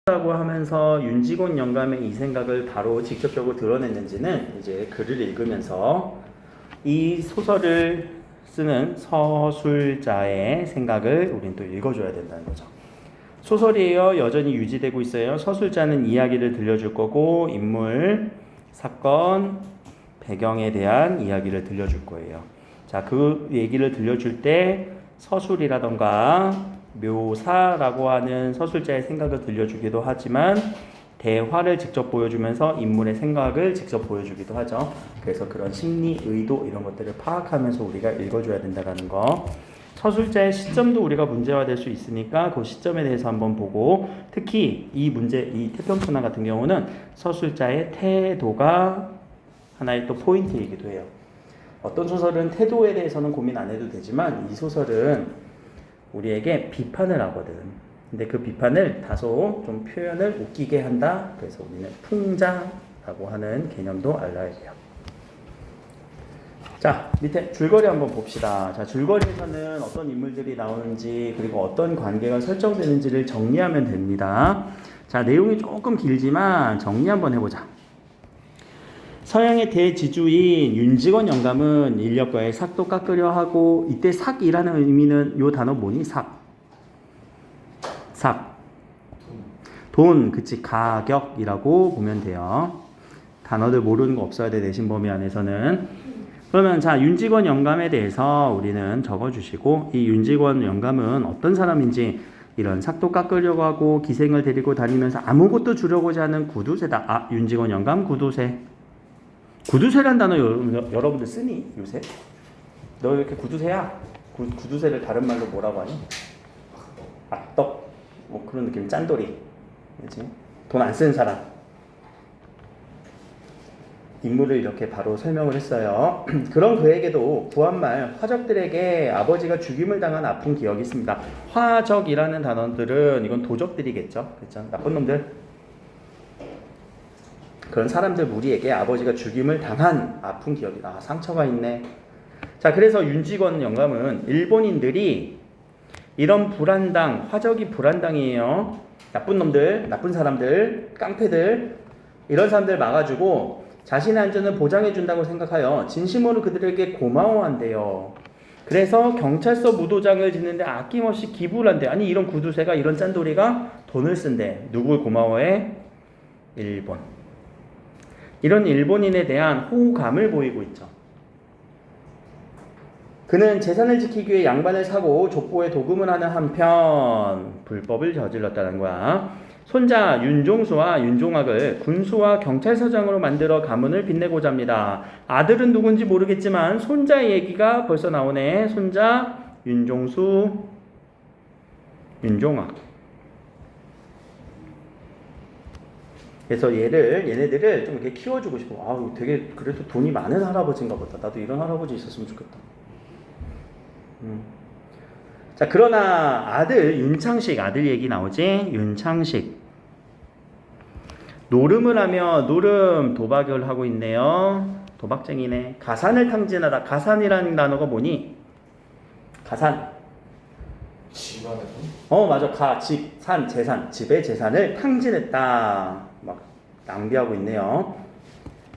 라고 하면서 윤직원 영감의 이 생각을 바로 직접적으로 드러냈는지는 이제 글을 읽으면서 이 소설을 쓰는 서술자의 생각을 우린 또 읽어줘야 된다는 거죠. 소설이에요. 여전히 유지되고 있어요. 서술자는 이야기를 들려줄 거고 인물, 사건, 배경에 대한 이야기를 들려줄 거예요. 자, 그 얘기를 들려줄 때 서술이라던가 묘사라고 하는 서술자의 생각을 들려주기도 하지만 대화를 직접 보여주면서 인물의 생각을 직접 보여주기도 하죠. 그래서 그런 심리, 의도 이런 것들을 파악하면서 우리가 읽어줘야 된다는 거. 서술자의 시점도 우리가 문제화될 수 있으니까 그 시점에 대해서 한번 보고, 특히 이 문제, 이 태평소나 같은 경우는 서술자의 태도가 하나의 또 포인트이기도 해요. 어떤 소설은 태도에 대해서는 고민 안 해도 되지만 이 소설은 우리에게 비판을 하거든. 근데 그 비판을 다소 좀 표현을 웃기게 한다. 그래서 우리는 풍자라고 하는 개념도 알아야 돼요. 자, 밑에 줄거리 한번 봅시다. 자, 줄거리에서는 어떤 인물들이 나오는지 그리고 어떤 관계가 설정되는지를 정리하면 됩니다. 자, 내용이 조금 길지만 정리 한번 해보자. 서양의 대지주인 윤직원 영감은 인력거에 삭도 깎으려 하고, 이때 삭이라는 의미는 요 단어 뭐니? 삭. 돈, 그치, 가격이라고 보면 돼요. 단어들 모르는 거 없어야 돼, 내신 범위 안에서는. 그러면 자, 윤직원 영감에 대해서 우리는 적어주시고, 이 윤직원 영감은 어떤 사람인지, 이런 삭도 깎으려고 하고 기생을 데리고 다니면서 아무것도 주려고지 않은 구두쇠다. 아, 윤직원 영감 구두쇠. 구두쇠란 단어 여러분들 쓰니? 요새? 너 이렇게 구두쇠야? 구두쇠를 다른 말로 뭐라고 하니? 악덕? 뭐 그런 느낌. 짠돌이. 그치? 돈 안 쓰는 사람. 인물을 이렇게 바로 설명을 했어요. 그런 그에게도 구한말 화적들에게 아버지가 죽임을 당한 아픈 기억이 있습니다. 화적이라는 단어들은 이건 도적들이겠죠. 그렇죠? 나쁜 놈들. 그런 사람들 무리에게 아버지가 죽임을 당한 아픈 기억이, 상처가 있네. 자, 그래서 윤직원 영감은 일본인들이 이런 불안당, 화적이 불안당이에요. 나쁜 놈들, 나쁜 사람들, 깡패들, 이런 사람들 막아주고 자신의 안전을 보장해준다고 생각하여 진심으로 그들에게 고마워한대요. 그래서 경찰서 무도장을 짓는데 아낌없이 기부를 한대. 아니, 이런 구두쇠가, 이런 짠돌이가 돈을 쓴대. 누굴 고마워해? 일본. 이런 일본인에 대한 호감을 보이고 있죠. 그는 재산을 지키기 위해 양반을 사고 족보에 도금을 하는 한편 불법을 저질렀다는 거야. 손자 윤종수와 윤종학을 군수와 경찰서장으로 만들어 가문을 빛내고자 합니다. 아들은 누군지 모르겠지만 손자 얘기가 벌써 나오네. 손자 윤종수, 윤종학. 그래서 얘네들을 좀 이렇게 키워주고 싶어. 아우, 되게 그래도 돈이 많은 할아버지인가 보다. 나도 이런 할아버지 있었으면 좋겠다. 자, 그러나 아들 윤창식, 아들 얘기 나오지? 윤창식. 노름을 하며, 노름 도박을 하고 있네요. 도박쟁이네. 가산을 탕진하다. 가산이라는 단어가 뭐니? 가산. 집안에 돈? 맞아. 집, 산, 재산. 집의 재산을 탕진했다. 막 낭비하고 있네요.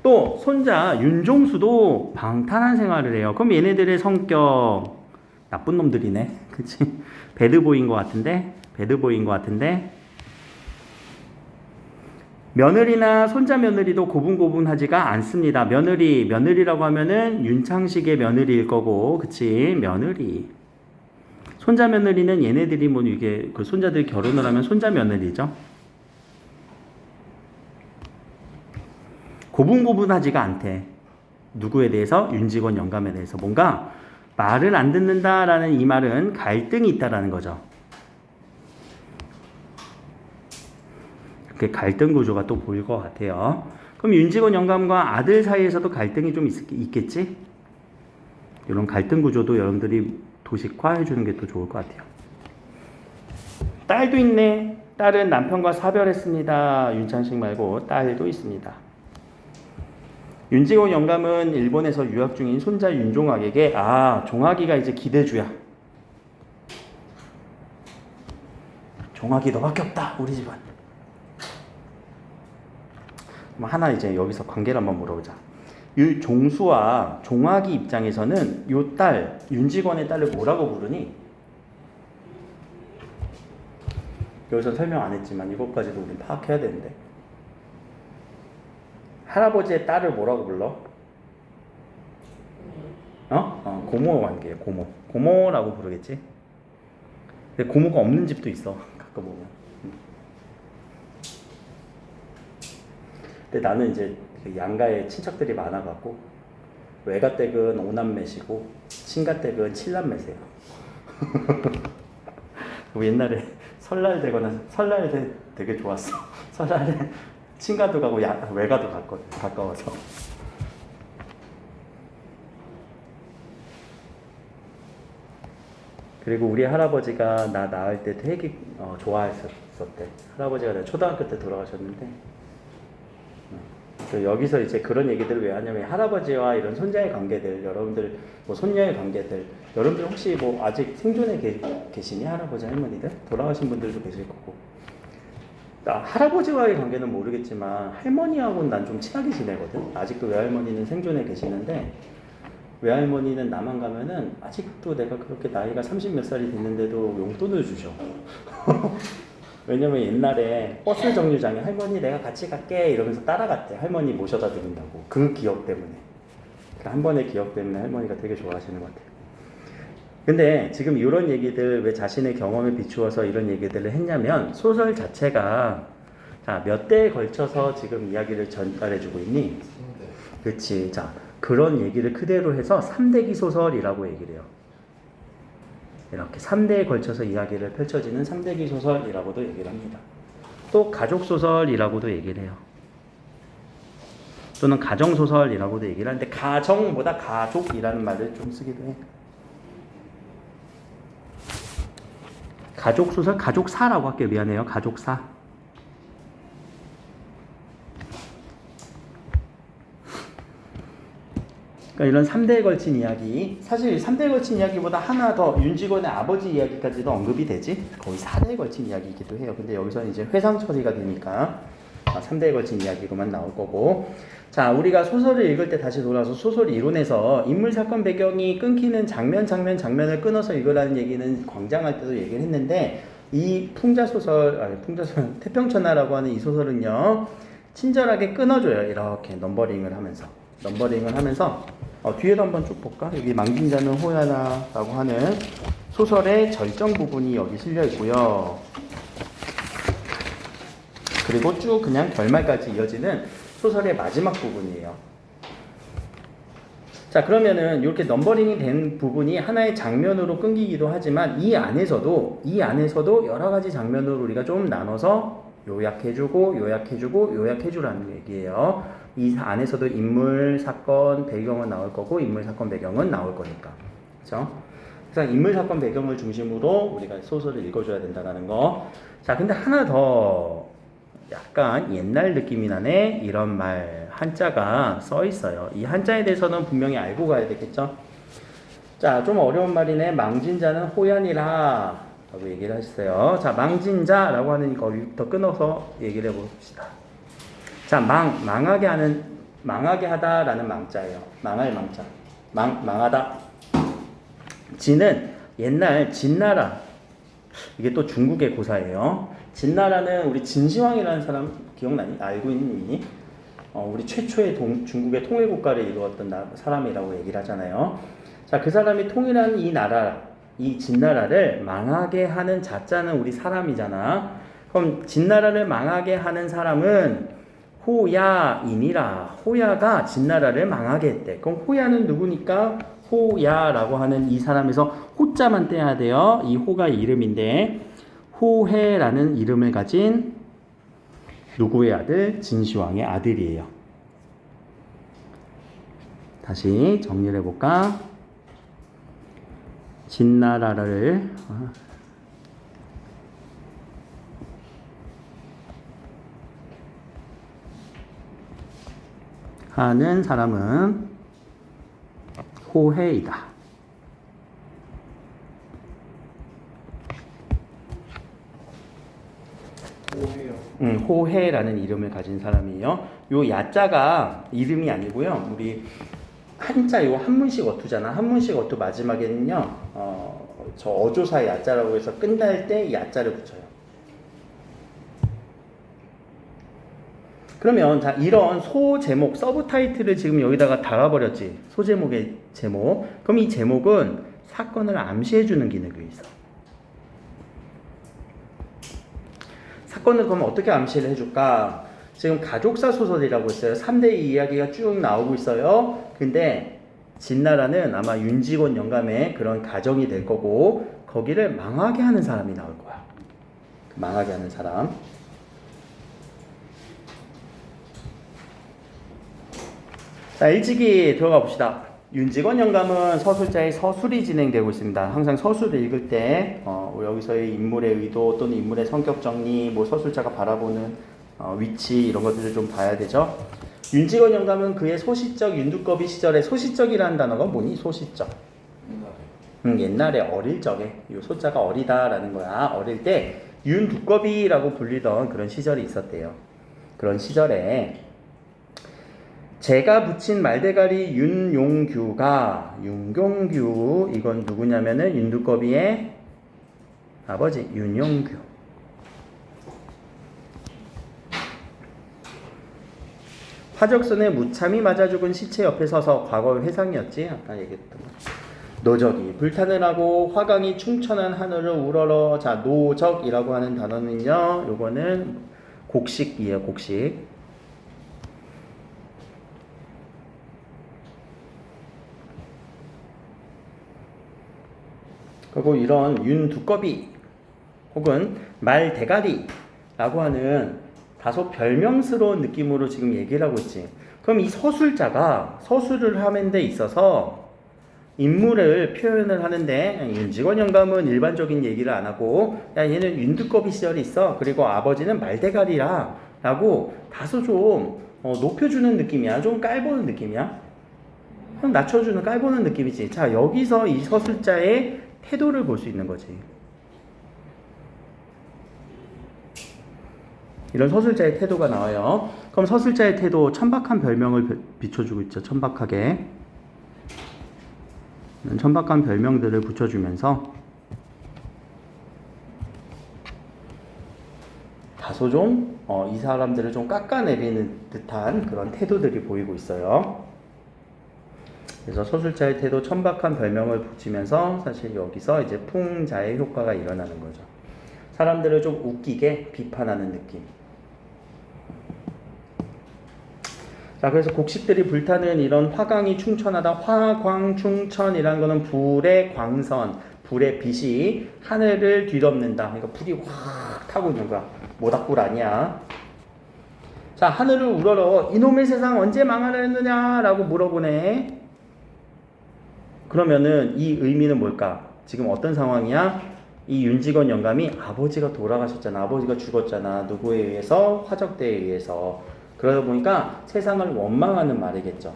또 손자 윤종수도 방탕한 생활을 해요. 그럼 얘네들의 성격 나쁜 놈들이네. 그치? 배드보이인 것 같은데? 배드보이인 것 같은데? 며느리나 손자 며느리도 고분고분하지가 않습니다. 며느리라고 하면은 윤창식의 며느리일 거고, 그치? 며느리. 손자 며느리는 얘네들이 뭐 이게 그 손자들이 결혼을 하면 손자 며느리죠. 고분고분하지가 않대. 누구에 대해서? 윤직원 영감에 대해서. 뭔가 말을 안 듣는다라는 이 말은 갈등이 있다라는 거죠. 이렇게 갈등 구조가 또 보일 것 같아요. 그럼 윤직원 영감과 아들 사이에서도 갈등이 좀 있겠지? 이런 갈등 구조도 여러분들이 도식화해 주는 게 또 좋을 것 같아요. 딸도 있네. 딸은 남편과 사별했습니다. 윤창식 말고 딸도 있습니다. 윤직원 영감은 일본에서 유학 중인 손자 윤종학에게 종학이가 이제 기대주야. 종학이 너밖에 없다. 우리 집안. 그럼 하나 이제 여기서 관계를 한번 물어보자. 이 종수와 종학이 입장에서는 요 딸, 윤직원의 딸을 뭐라고 부르니? 여기서 설명 안 했지만 이것까지도 우린 파악해야 되는데. 할아버지의 딸을 뭐라고 불러? 고모 관계예요. 고모. 고모라고 부르겠지. 근데 고모가 없는 집도 있어. 가끔 보면. 근데 나는 이제 그 양가에 친척들이 많아갖고 외가댁은 오남매시고 친가댁은 칠남매세요. 옛날에 설날 되거나 설날에 되게 좋았어. 설날에 친가도 가고 외가도 갔거든. 가까워서. 그리고 우리 할아버지가 나 낳을 때 되게 좋아했었대. 할아버지가 내가 초등학교 때 돌아가셨는데 여기서 이제 그런 얘기들을 왜 하냐면 할아버지와 이런 손자의 관계들, 여러분들 뭐 손녀의 관계들, 여러분들 혹시 뭐 아직 생존에 계시니? 할아버지 할머니들 돌아가신 분들도 계실 거고. 나 할아버지와의 관계는 모르겠지만 할머니하고는 난 좀 친하게 지내거든. 아직도 외할머니는 생존에 계시는데 외할머니는 나만 가면은 아직도 내가 그렇게 나이가 30 몇 살이 됐는데도 용돈을 주셔. 왜냐면 옛날에 버스 정류장에 할머니 내가 같이 갈게 이러면서 따라갔대. 할머니 모셔다 드린다고. 그 기억 때문에. 한 번의 기억 때문에 할머니가 되게 좋아하시는 것 같아요. 근데 지금 이런 얘기들 왜 자신의 경험에 비추어서 이런 얘기들을 했냐면 소설 자체가 자, 몇 대에 걸쳐서 지금 이야기를 전달해주고 있니? 3대. 그렇지. 자, 그런 얘기를 그대로 해서 3대기 소설이라고 얘기를 해요. 이렇게 3대에 걸쳐서 이야기를 펼쳐지는 3대기 소설이라고도 얘기를 합니다. 또 가족소설이라고도 얘기를 해요. 또는 가정소설이라고도 얘기를 하는데 가정보다 가족이라는 말을 좀 쓰기도 해. 가족소설, 가족사라고 할게요. 미안해요. 가족사. 그러니까 이런 3대에 걸친 이야기, 사실 3대에 걸친 이야기보다 하나 더 윤직원의 아버지 이야기까지도 언급이 되지 거의 4대에 걸친 이야기이기도 해요. 근데 여기서는 이제 회상 처리가 되니까 3대에 걸친 이야기로만 나올 거고. 자, 우리가 소설을 읽을 때 다시 돌아와서 소설 이론에서 인물 사건 배경이 끊기는 장면을 끊어서 읽으라는 얘기는 광장할 때도 얘기를 했는데 이 풍자소설 태평천하라고 하는 이 소설은요 친절하게 끊어줘요. 이렇게 넘버링을 하면서 뒤에도 한번 쭉 볼까? 여기 망진자는 호야나라고 하는 소설의 절정 부분이 여기 실려 있고요. 그리고 쭉 그냥 결말까지 이어지는 소설의 마지막 부분이에요. 자, 그러면은 이렇게 넘버링이 된 부분이 하나의 장면으로 끊기기도 하지만 이 안에서도 여러 가지 장면으로 우리가 좀 나눠서 요약해주라는 얘기예요. 이 안에서도 인물, 사건, 배경은 나올 거고 인물, 사건, 배경은 나올 거니까. 그렇죠? 그래서 인물, 사건, 배경을 중심으로 우리가 소설을 읽어줘야 된다는 거. 자, 근데 하나 더 약간 옛날 느낌이 나네. 이런 말 한자가 써 있어요. 이 한자에 대해서는 분명히 알고 가야 되겠죠. 자, 좀 어려운 말이네. 망진자는 호연이라 라고 얘기를 하셨어요. 자, 망진자라고 하는 거부터 끊어서 얘기를 해봅시다. 자, 망하게 하다라는 망자예요. 망할 망자. 망하다. 진은 옛날 진나라. 이게 또 중국의 고사예요. 진나라는 우리 진시황이라는 사람 기억나니? 알고 있니? 우리 최초의 중국의 통일 국가를 이루었던 사람이라고 얘기를 하잖아요. 자, 그 사람이 통일한 이 진나라를 망하게 하는 자자는 우리 사람이잖아. 그럼 진나라를 망하게 하는 사람은 호야이니라. 호야가 진나라를 망하게 했대. 그럼 호야는 누구니까? 호야라고 하는 이 사람에서 호자만 떼야 돼요. 이 호가 이름인데 호해라는 이름을 가진 누구의 아들? 진시황의 아들이에요. 다시 정리를 해볼까? 진나라를 하는 사람은 호해이다. 오해요. 호해라는 이름을 가진 사람이에요. 요 야자가 이름이 아니고요. 우리 한자 요 한문식 어투잖아. 한문식 어투 마지막에는요. 저 어조사 야자라고 해서 끝날 때 야자를 붙여요. 그러면 자 이런 소 제목 서브 타이틀을 지금 여기다가 달아버렸지. 소 제목의 제목. 그럼 이 제목은 사건을 암시해주는 기능이 있어. 사건을 그럼 어떻게 암시를 해줄까? 지금 가족사 소설이라고 했어요. 3대 이야기가 쭉 나오고 있어요. 근데 진나라는 아마 윤직원 영감의 그런 가정이 될 거고 거기를 망하게 하는 사람이 나올 거야. 망하게 하는 사람. 자, 일찍이 들어가 봅시다. 윤직원 영감은 서술자의 서술이 진행되고 있습니다. 항상 서술을 읽을 때 여기서의 인물의 의도 또는 인물의 성격 정리, 뭐 서술자가 바라보는 위치 이런 것들을 좀 봐야 되죠. 윤직원 영감은 그의 소시적 윤두꺼비 시절에 소시적이라는 단어가 뭐니? 소시적. 옛날에 어릴 적에 이 소자가 어리다라는 거야. 어릴 때 윤두꺼비라고 불리던 그런 시절이 있었대요. 그런 시절에 제가 붙인 말대가리 윤용규가 윤경규 이건 누구냐면은 윤두꺼비의 아버지 윤용규. 화적선에 무참히 맞아 죽은 시체 옆에 서서 과거의 회상이었지. 아까 얘기했던 거. 노적이 불탄을 하고 화강이 충천한 하늘을 우러러. 자, 노적이라고 하는 단어는요. 요거는 곡식이에요. 곡식. 그리고 이런 윤두꺼비 혹은 말대가리라고 하는 다소 별명스러운 느낌으로 지금 얘기를 하고 있지. 그럼 이 서술자가 서술을 하는 데 있어서 인물을 표현을 하는데 윤직원 영감은 일반적인 얘기를 안 하고 야 얘는 윤두꺼비 시절이 있어. 그리고 아버지는 말대가리라 라고 다소 좀 높여주는 느낌이야. 좀 깔보는 느낌이야. 좀 낮춰주는 깔보는 느낌이지. 자, 여기서 이 서술자의 태도를 볼 수 있는 거지. 이런 서술자의 태도가 나와요. 그럼 서술자의 태도 천박한 별명을 비춰주고 있죠. 천박하게. 천박한 별명들을 붙여주면서 다소 좀 이 사람들을 좀 깎아내리는 듯한 그런 태도들이 보이고 있어요. 그래서 서술자의 태도 천박한 별명을 붙이면서 사실 여기서 이제 풍자의 효과가 일어나는 거죠. 사람들을 좀 웃기게 비판하는 느낌. 자, 그래서 곡식들이 불타는 이런 화광이 충천하다. 화광충천이라는 거는 불의 광선, 불의 빛이 하늘을 뒤덮는다. 그러니까 불이 확 타고 있는 거야. 모닥불 아니야. 자, 하늘을 우러러 이놈의 세상 언제 망하려느냐라고 물어보네. 그러면은 이 의미는 뭘까? 지금 어떤 상황이야? 이 윤직원 영감이 아버지가 돌아가셨잖아. 아버지가 죽었잖아. 누구에 의해서? 화적대에 의해서. 그러다 보니까 세상을 원망하는 말이겠죠.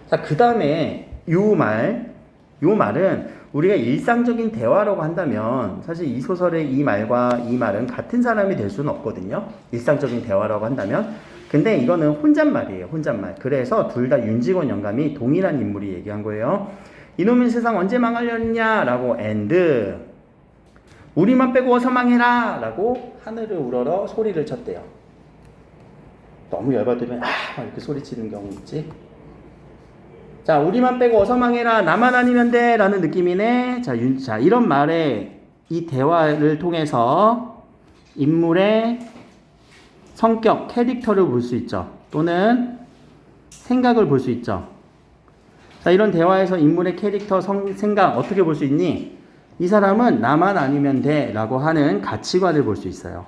자, 그 다음에 요 말은 우리가 일상적인 대화라고 한다면 사실 이 소설의 이 말과 이 말은 같은 사람이 될 수는 없거든요. 일상적인 대화라고 한다면. 근데 이거는 혼잣말이에요. 혼잣말. 그래서 둘 다 윤직원 영감이 동일한 인물이 얘기한 거예요. 이놈의 세상 언제 망하려느냐 라고 and 우리만 빼고 어서 망해라 라고 하늘을 우러러 소리를 쳤대요. 너무 열받으면 이렇게 소리치는 경우 있지. 자, 우리만 빼고 어서 망해라. 나만 아니면 돼 라는 느낌이네. 자, 이런 말에 이 대화를 통해서 인물의 성격, 캐릭터를 볼 수 있죠. 또는 생각을 볼 수 있죠. 자, 이런 대화에서 인물의 캐릭터, 생각 어떻게 볼 수 있니? 이 사람은 나만 아니면 돼 라고 하는 가치관을 볼 수 있어요.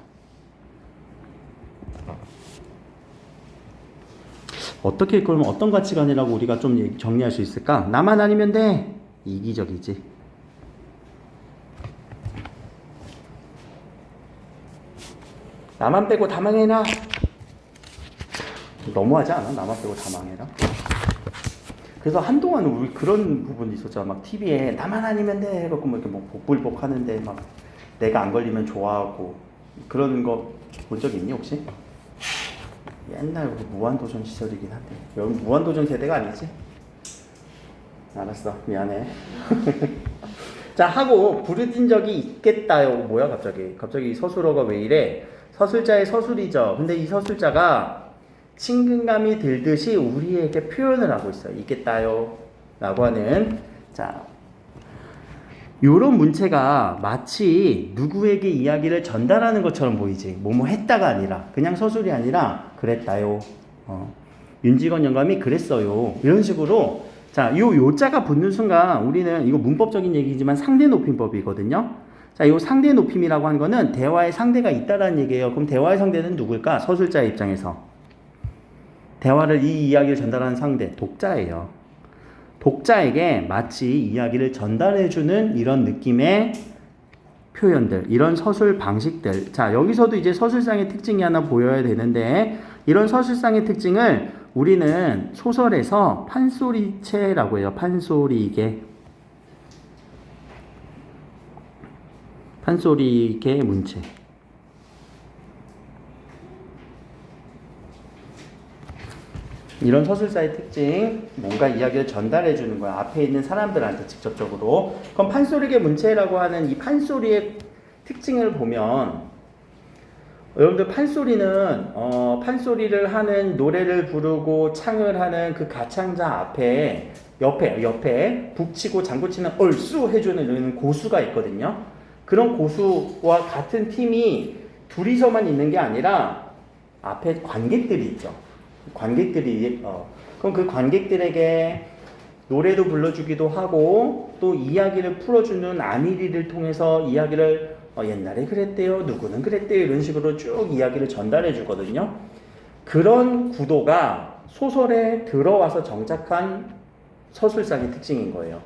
어떻게 그러면 어떤 가치관이라고 우리가 좀 정리할 수 있을까? 나만 아니면 돼. 이기적이지. 나만 빼고 다 망해라. 너무하지 않아? 나만 빼고 다 망해라. 그래서 한동안은 우리 그런 부분이 있었잖아. 막 TV에 나만 아니면 돼 해갖고 뭐 이렇게 뭐 복불복 하는데 막 내가 안 걸리면 좋아하고 그런 거 본 적 있니 혹시? 옛날 우리 무한도전 시절이긴 한데 여러분 무한도전 세대가 아니지? 알았어 미안해. 자 하고 부르짖은 적이 있겠다요. 뭐야 갑자기 서술어가 왜 이래? 서술자의 서술이죠. 근데 이 서술자가 친근감이 들듯이 우리에게 표현을 하고 있어요. 있겠다요 라고 하는 자 요런 문체가 마치 누구에게 이야기를 전달하는 것처럼 보이지. 뭐뭐 했다가 아니라 그냥 서술이 아니라 그랬다요. 윤직원 영감이 그랬어요. 이런 식으로 자, 요자가 붙는 순간 우리는 이거 문법적인 얘기지만 상대 높임법이거든요. 자, 요 상대 높임이라고 하는 거는 대화의 상대가 있다라는 얘기예요. 그럼 대화의 상대는 누굴까? 서술자의 입장에서. 대화를 이 이야기를 전달하는 상대, 독자예요. 독자에게 마치 이야기를 전달해주는 이런 느낌의 표현들, 이런 서술 방식들. 자, 여기서도 이제 서술상의 특징이 하나 보여야 되는데, 이런 서술상의 특징을 우리는 소설에서 판소리체라고 해요. 판소리개. 판소리개 문체. 이런 서술사의 특징, 뭔가 이야기를 전달해 주는 거야. 앞에 있는 사람들한테 직접적으로. 그럼 판소리계 문체라고 하는 이 판소리의 특징을 보면, 여러분들 판소리는 판소리를 하는 노래를 부르고 창을 하는 그 가창자 앞에 옆에 북치고 장구치는 얼쑤 해주는 이런 고수가 있거든요. 그런 고수와 같은 팀이 둘이서만 있는 게 아니라 앞에 관객들이 있죠. 관객들이 그럼 그 관객들에게 노래도 불러주기도 하고 또 이야기를 풀어주는 아미리를 통해서 이야기를 옛날에 그랬대요, 누구는 그랬대요 이런 식으로 쭉 이야기를 전달해 주거든요. 그런 구도가 소설에 들어와서 정착한 서술상의 특징인 거예요.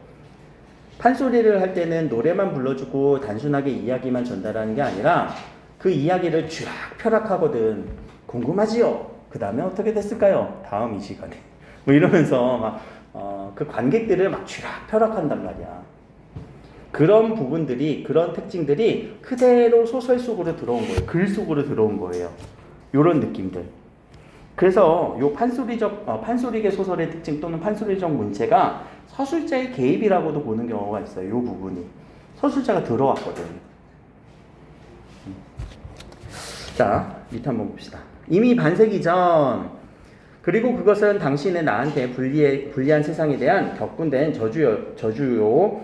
판소리를 할 때는 노래만 불러주고 단순하게 이야기만 전달하는 게 아니라 그 이야기를 쥐락펴락하거든. 궁금하지요? 그 다음에 어떻게 됐을까요? 다음 이 시간에. 뭐 이러면서 막, 그 관객들을 막 쥐락펴락한단 말이야. 그런 부분들이, 그런 특징들이 그대로 소설 속으로 들어온 거예요. 글 속으로 들어온 거예요. 요런 느낌들. 그래서 요 판소리계 소설의 특징 또는 판소리적 문체가 서술자의 개입이라고도 보는 경우가 있어요. 요 부분이. 서술자가 들어왔거든. 자, 밑에 한번 봅시다. 이미 반세기 전 그리고 그것은 당신의 나한테 불리한 세상에 대한 격분된 저주요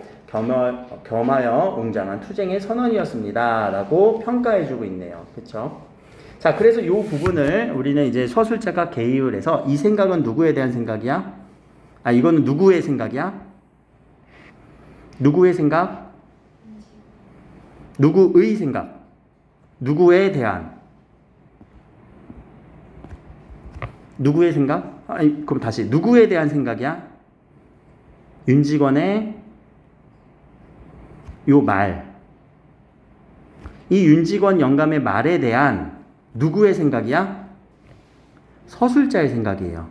겸하여 웅장한 투쟁의 선언이었습니다 라고 평가해주고 있네요. 그쵸? 자, 그래서 이 부분을 우리는 이제 서술자가 개입을 해서 이 생각은 누구에 대한 생각이야? 이거는 누구의 생각이야? 누구의 생각? 누구의 생각? 누구에 대한? 누구의 생각? 그럼 다시 누구에 대한 생각이야? 윤직원의 요 말. 이 윤직원 영감의 말에 대한 누구의 생각이야? 서술자의 생각이에요.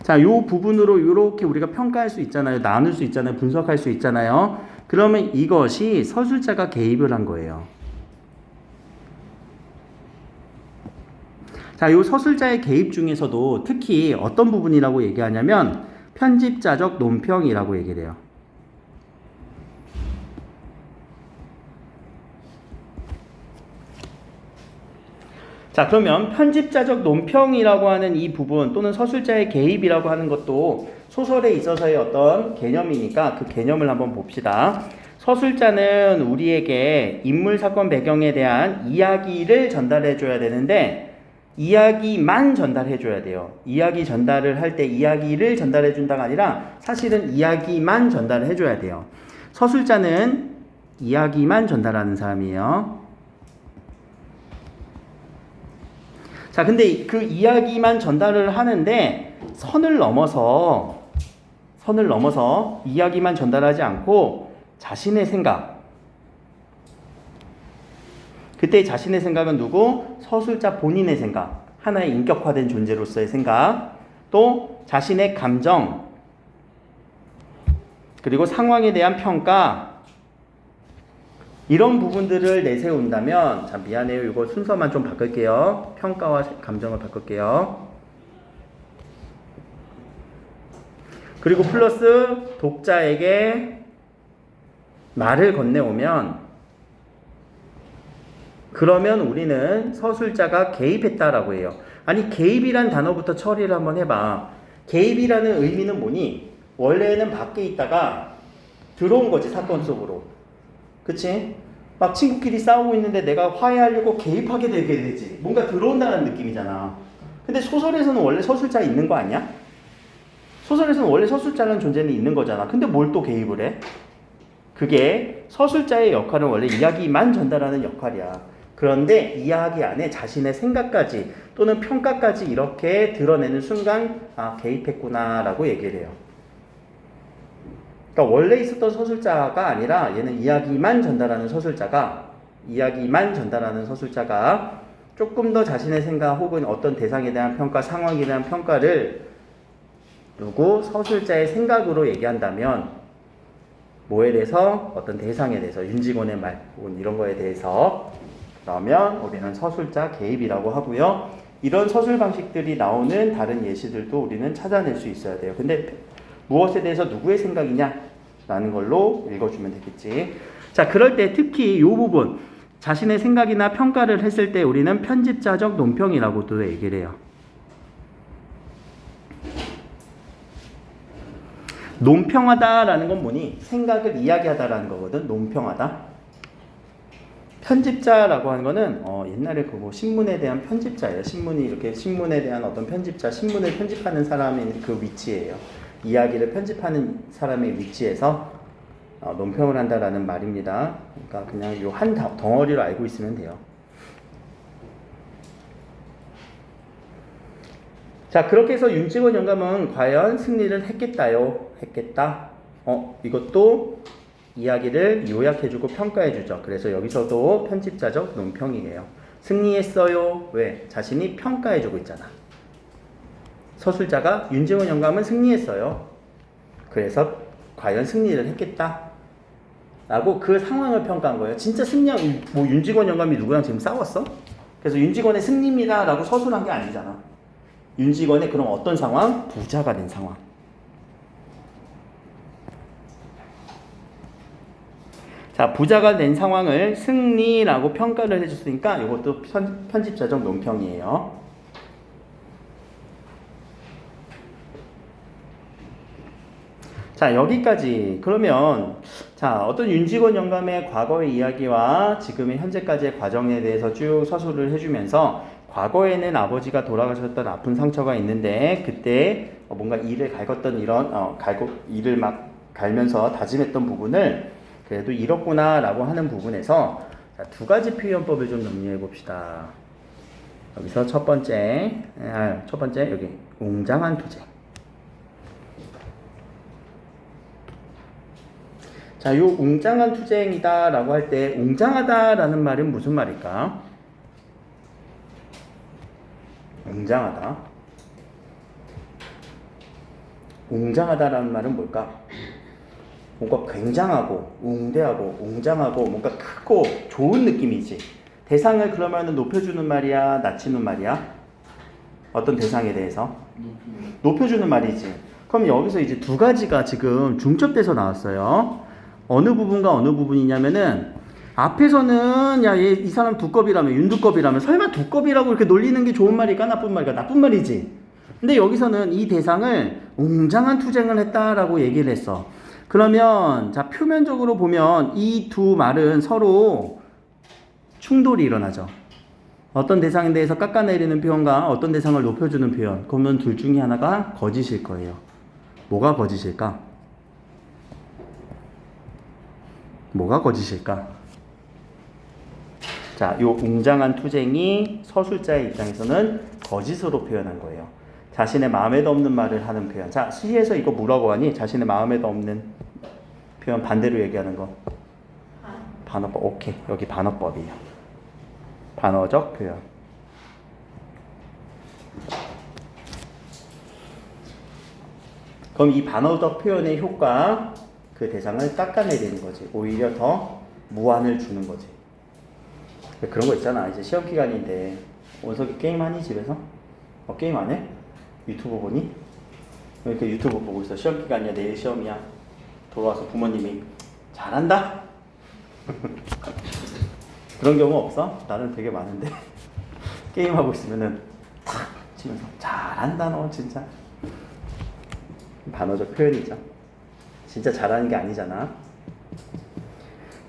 자, 요 부분으로 이렇게 우리가 평가할 수 있잖아요. 나눌 수 있잖아요. 분석할 수 있잖아요. 그러면 이것이 서술자가 개입을 한 거예요. 자, 요 서술자의 개입 중에서도 특히 어떤 부분이라고 얘기하냐면 편집자적 논평이라고 얘기를 해요. 자, 그러면 편집자적 논평이라고 하는 이 부분 또는 서술자의 개입이라고 하는 것도 소설에 있어서의 어떤 개념이니까 그 개념을 한번 봅시다. 서술자는 우리에게 인물 사건 배경에 대한 이야기를 전달해 줘야 되는데 이야기만 전달해 줘야 돼요. 이야기 전달을 할 때 이야기를 전달해 준다가 아니라 사실은 이야기만 전달해 줘야 돼요. 서술자는 이야기만 전달하는 사람이에요. 자, 근데 그 이야기만 전달을 하는데 선을 넘어서 이야기만 전달하지 않고 자신의 생각. 그때 자신의 생각은 누구? 서술자 본인의 생각. 하나의 인격화된 존재로서의 생각. 또 자신의 감정. 그리고 상황에 대한 평가, 이런 부분들을 내세운다면, 자, 미안해요. 이거 순서만 좀 바꿀게요. 평가와 감정을 바꿀게요. 그리고 플러스 독자에게 말을 건네오면, 그러면 우리는 서술자가 개입했다라고 해요. 아니, 개입이란 단어부터 처리를 한번 해봐. 개입이라는 의미는 뭐니? 원래는 밖에 있다가 들어온 거지, 사건 속으로. 그치? 막 친구끼리 싸우고 있는데 내가 화해하려고 개입하게 되게 되지. 뭔가 들어온다는 느낌이잖아. 근데 소설에서는 원래 서술자 있는 거 아니야? 소설에서는 원래 서술자라는 존재는 있는 거잖아. 근데 뭘 또 개입을 해? 그게 서술자의 역할은 원래 이야기만 전달하는 역할이야. 그런데 이야기 안에 자신의 생각까지 또는 평가까지 이렇게 드러내는 순간, 아, 개입했구나 라고 얘기를 해요. 그러니까 원래 있었던 서술자가 아니라 얘는 이야기만 전달하는 서술자가 조금 더 자신의 생각 혹은 어떤 대상에 대한 평가, 상황에 대한 평가를 두고 서술자의 생각으로 얘기한다면, 뭐에 대해서? 어떤 대상에 대해서, 윤직원의 말 혹은 이런 거에 대해서, 그러면 우리는 서술자 개입이라고 하고요. 이런 서술 방식들이 나오는 다른 예시들도 우리는 찾아낼 수 있어야 돼요. 근데 무엇에 대해서 누구의 생각이냐? 라는 걸로 읽어주면 되겠지. 자, 그럴 때 특히 이 부분, 자신의 생각이나 평가를 했을 때 우리는 편집자적 논평이라고도 얘기를 해요. 논평하다라는 건 뭐니? 생각을 이야기하다라는 거거든. 논평하다. 편집자라고 하는 거는 옛날에 그거 신문에 대한 편집자예요. 신문이 이렇게 신문에 대한 어떤 편집자, 신문을 편집하는 사람의 그 위치예요. 이야기를 편집하는 사람의 위치에서 논평을 한다라는 말입니다. 그러니까 그냥 요 한 덩어리로 알고 있으면 돼요. 자, 그렇게 해서 윤직원 영감은 과연 승리를 했겠다요? 했겠다? 이것도 이야기를 요약해주고 평가해주죠. 그래서 여기서도 편집자적 논평이에요. 승리했어요. 왜? 자신이 평가해주고 있잖아. 서술자가 윤직원 영감은 승리했어요. 그래서 과연 승리를 했겠다? 라고 그 상황을 평가한 거예요. 진짜 뭐 윤직원 영감이 누구랑 지금 싸웠어? 그래서 윤직원의 승리입니다 라고 서술한 게 아니잖아. 윤직원의 그럼 어떤 상황? 부자가 된 상황. 자, 부자가 된 상황을 승리라고 평가를 해줬으니까 이것도 편집자적 논평이에요. 자, 여기까지. 그러면 자, 어떤 윤직원 영감의 과거의 이야기와 지금의 현재까지의 과정에 대해서 쭉 서술을 해주면서, 과거에는 아버지가 돌아가셨던 아픈 상처가 있는데 그때 뭔가 이를 갈궜던 이런 이를 막 갈면서 다짐했던 부분을 그래도 이렇구나 라고 하는 부분에서, 자, 두 가지 표현법을 좀 정리해 봅시다. 여기서 첫 번째 여기 웅장한 투쟁. 자, 요 웅장한 투쟁이다 라고 할 때 웅장하다 라는 말은 무슨 말일까? 웅장하다라는 말은 뭘까? 뭔가 굉장하고 웅대하고 웅장하고 뭔가 크고 좋은 느낌이지. 대상을 그러면 높여주는 말이야, 낮추는 말이야? 어떤 대상에 대해서? 높여주는 말이지. 그럼 여기서 이제 두 가지가 지금 중첩돼서 나왔어요. 어느 부분과 어느 부분이냐면은, 앞에서는 야, 이 사람 두꺼비라면, 윤두꺼비라면 설마 두꺼비라고 이렇게 놀리는 게 좋은 말일까 나쁜 말일까? 나쁜 말이지. 근데 여기서는 이 대상을 웅장한 투쟁을 했다라고 얘기를 했어. 그러면 자, 표면적으로 보면 이 두 말은 서로 충돌이 일어나죠. 어떤 대상에 대해서 깎아내리는 표현과 어떤 대상을 높여주는 표현. 그러면 둘 중에 하나가 거짓일 거예요. 뭐가 거짓일까? 자, 요 웅장한 투쟁이 서술자의 입장에서는 거짓으로 표현한 거예요. 자신의 마음에도 없는 말을 하는 표현. 자, 시에서 이거 뭐라고 하니? 자신의 마음에도 없는 표현 반대로 얘기하는 거. 반어법. 오케이. 여기 반어법이에요. 반어적 표현. 그럼 이 반어적 표현의 효과, 그 대상을 깎아내리는 거지. 오히려 더 무한을 주는 거지. 그런 거 있잖아. 이제 시험 기간인데 원석이 게임 하니 집에서? 게임 안 해? 유튜브 보니? 왜 이렇게 유튜브 보고 있어? 시험 기간이야. 내일 시험이야. 돌아와서 부모님이 잘한다? 그런 경우 없어? 나는 되게 많은데 게임하고 있으면은 탁 치면서 잘한다 너 진짜. 반어적 표현이죠. 진짜 잘하는 게 아니잖아.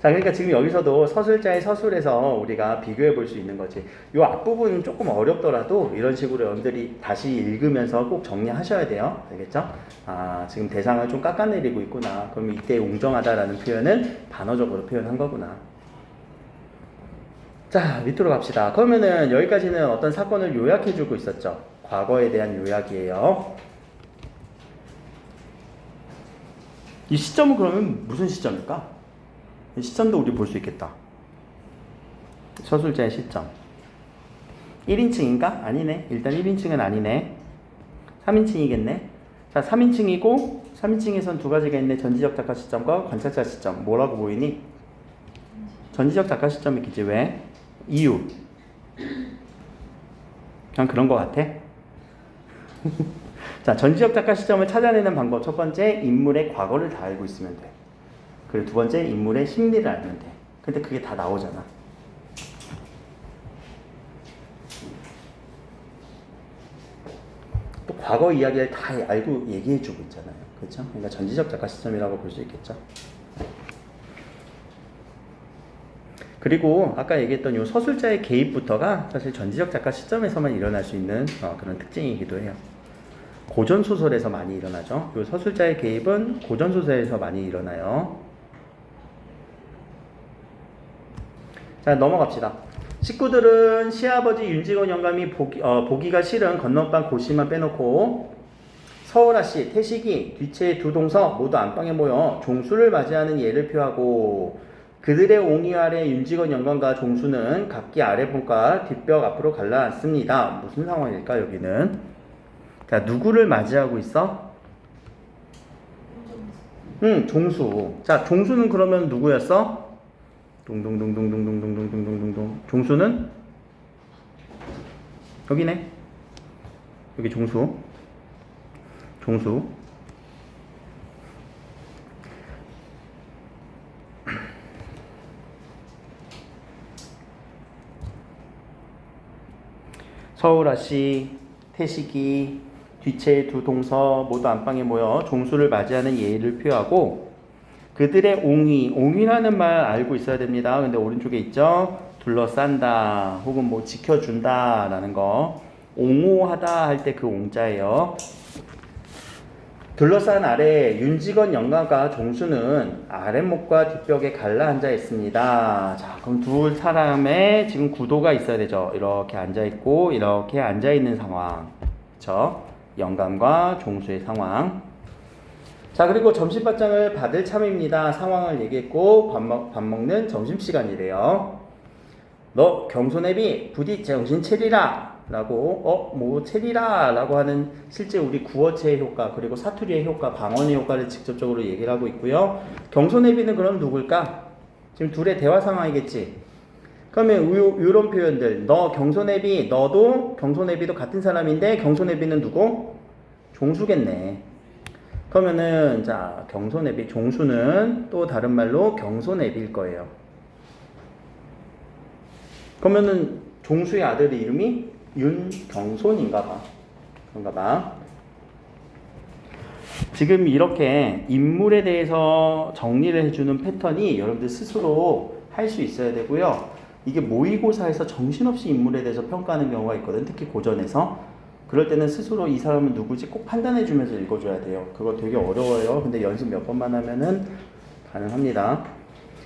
자, 그러니까 지금 여기서도 서술자의 서술에서 우리가 비교해 볼 수 있는 거지. 요 앞부분 조금 어렵더라도 이런 식으로 여러분들이 다시 읽으면서 꼭 정리하셔야 돼요. 알겠죠? 아, 지금 대상을 좀 깎아내리고 있구나. 그럼 이때 웅정하다라는 표현은 반어적으로 표현한 거구나. 자, 밑으로 갑시다. 그러면은 여기까지는 어떤 사건을 요약해 주고 있었죠. 과거에 대한 요약이에요. 이 시점은 그러면 무슨 시점일까? 이 시점도 우리 볼 수 있겠다. 서술자의 시점. 1인칭인가? 아니네. 일단 1인칭은 아니네. 3인칭이겠네. 자, 3인칭이고 3인칭에선 두 가지가 있네. 전지적 작가 시점과 관찰자 시점. 뭐라고 보이니? 전지적 작가 시점이겠지. 왜? 이유. 그냥 그런 거 같아. 자, 전지적 작가 시점을 찾아내는 방법. 첫 번째, 인물의 과거를 다 알고 있으면 돼. 그리고 두 번째, 인물의 심리를 알면 돼. 근데 그게 다 나오잖아. 또 과거 이야기를 다 알고 얘기해주고 있잖아요. 그렇죠? 그러니까 전지적 작가 시점이라고 볼 수 있겠죠. 그리고 아까 얘기했던 요 서술자의 개입부터가 사실 전지적 작가 시점에서만 일어날 수 있는 그런 특징이기도 해요. 고전소설에서 많이 일어나죠. 요 서술자의 개입은 고전소설에서 많이 일어나요. 자, 넘어갑시다. 식구들은 시아버지 윤직원 영감이 보기가 싫은 건너방 고씨만 빼놓고 서울아씨, 태식이, 뒤채 두 동서 모두 안방에 모여 종수를 맞이하는 예를 표하고 그들의 옹이 아래 윤직원 영감과 종수는 각기 아랫목과 뒷벽 앞으로 갈라앉습니다. 무슨 상황일까 여기는? 자, 누구를 맞이하고 있어? 종수. 자, 종수는 그러면 누구였어? 동동동동동동동동동동동. 종수는 여기네. 여기 종수. 종수. 서울아씨, 태식이, 뒤채 두 동서 모두 안방에 모여 종수를 맞이하는 예의를 표하고 그들의 옹이라는 말 알고 있어야 됩니다. 근데 오른쪽에 있죠. 둘러싼다 혹은 뭐 지켜준다 라는 거. 옹호하다 할 때 그 옹자예요. 둘러싼 아래 윤직원 영감과 종수는 아랫목과 뒷벽에 갈라앉아 있습니다. 자, 그럼 두 사람의 지금 구도가 있어야 되죠. 이렇게 앉아있고 이렇게 앉아있는 상황. 그쵸? 영감과 종수의 상황. 자, 그리고 점심밥장을 받을 참입니다. 상황을 얘기했고 밥 먹는 점심시간이래요. 너 경손애비 부디 정신 차리라 라고 뭐 차리라 라고 하는 실제 우리 구어체의 효과 그리고 사투리의 효과 방언의 효과를 직접적으로 얘기를 하고 있고요. 경손애비는 그럼 누굴까? 지금 둘의 대화 상황이겠지. 그러면 이런 표현들 너 경손애비 너도 경손애비도 같은 사람인데 경손애비는 누구? 종수겠네. 그러면은 자 경손애비 종수는 또 다른 말로 경손애비일 거예요. 그러면은 종수의 아들 이름이 윤경손인가봐. 그런가봐. 지금 이렇게 인물에 대해서 정리를 해주는 패턴이 여러분들 스스로 할 수 있어야 되고요. 이게 모의고사에서 정신없이 인물에 대해서 평가하는 경우가 있거든. 특히 고전에서. 그럴 때는 스스로 이 사람은 누구지 꼭 판단해주면서 읽어줘야 돼요. 그거 되게 어려워요. 근데 연습 몇 번만 하면은 가능합니다.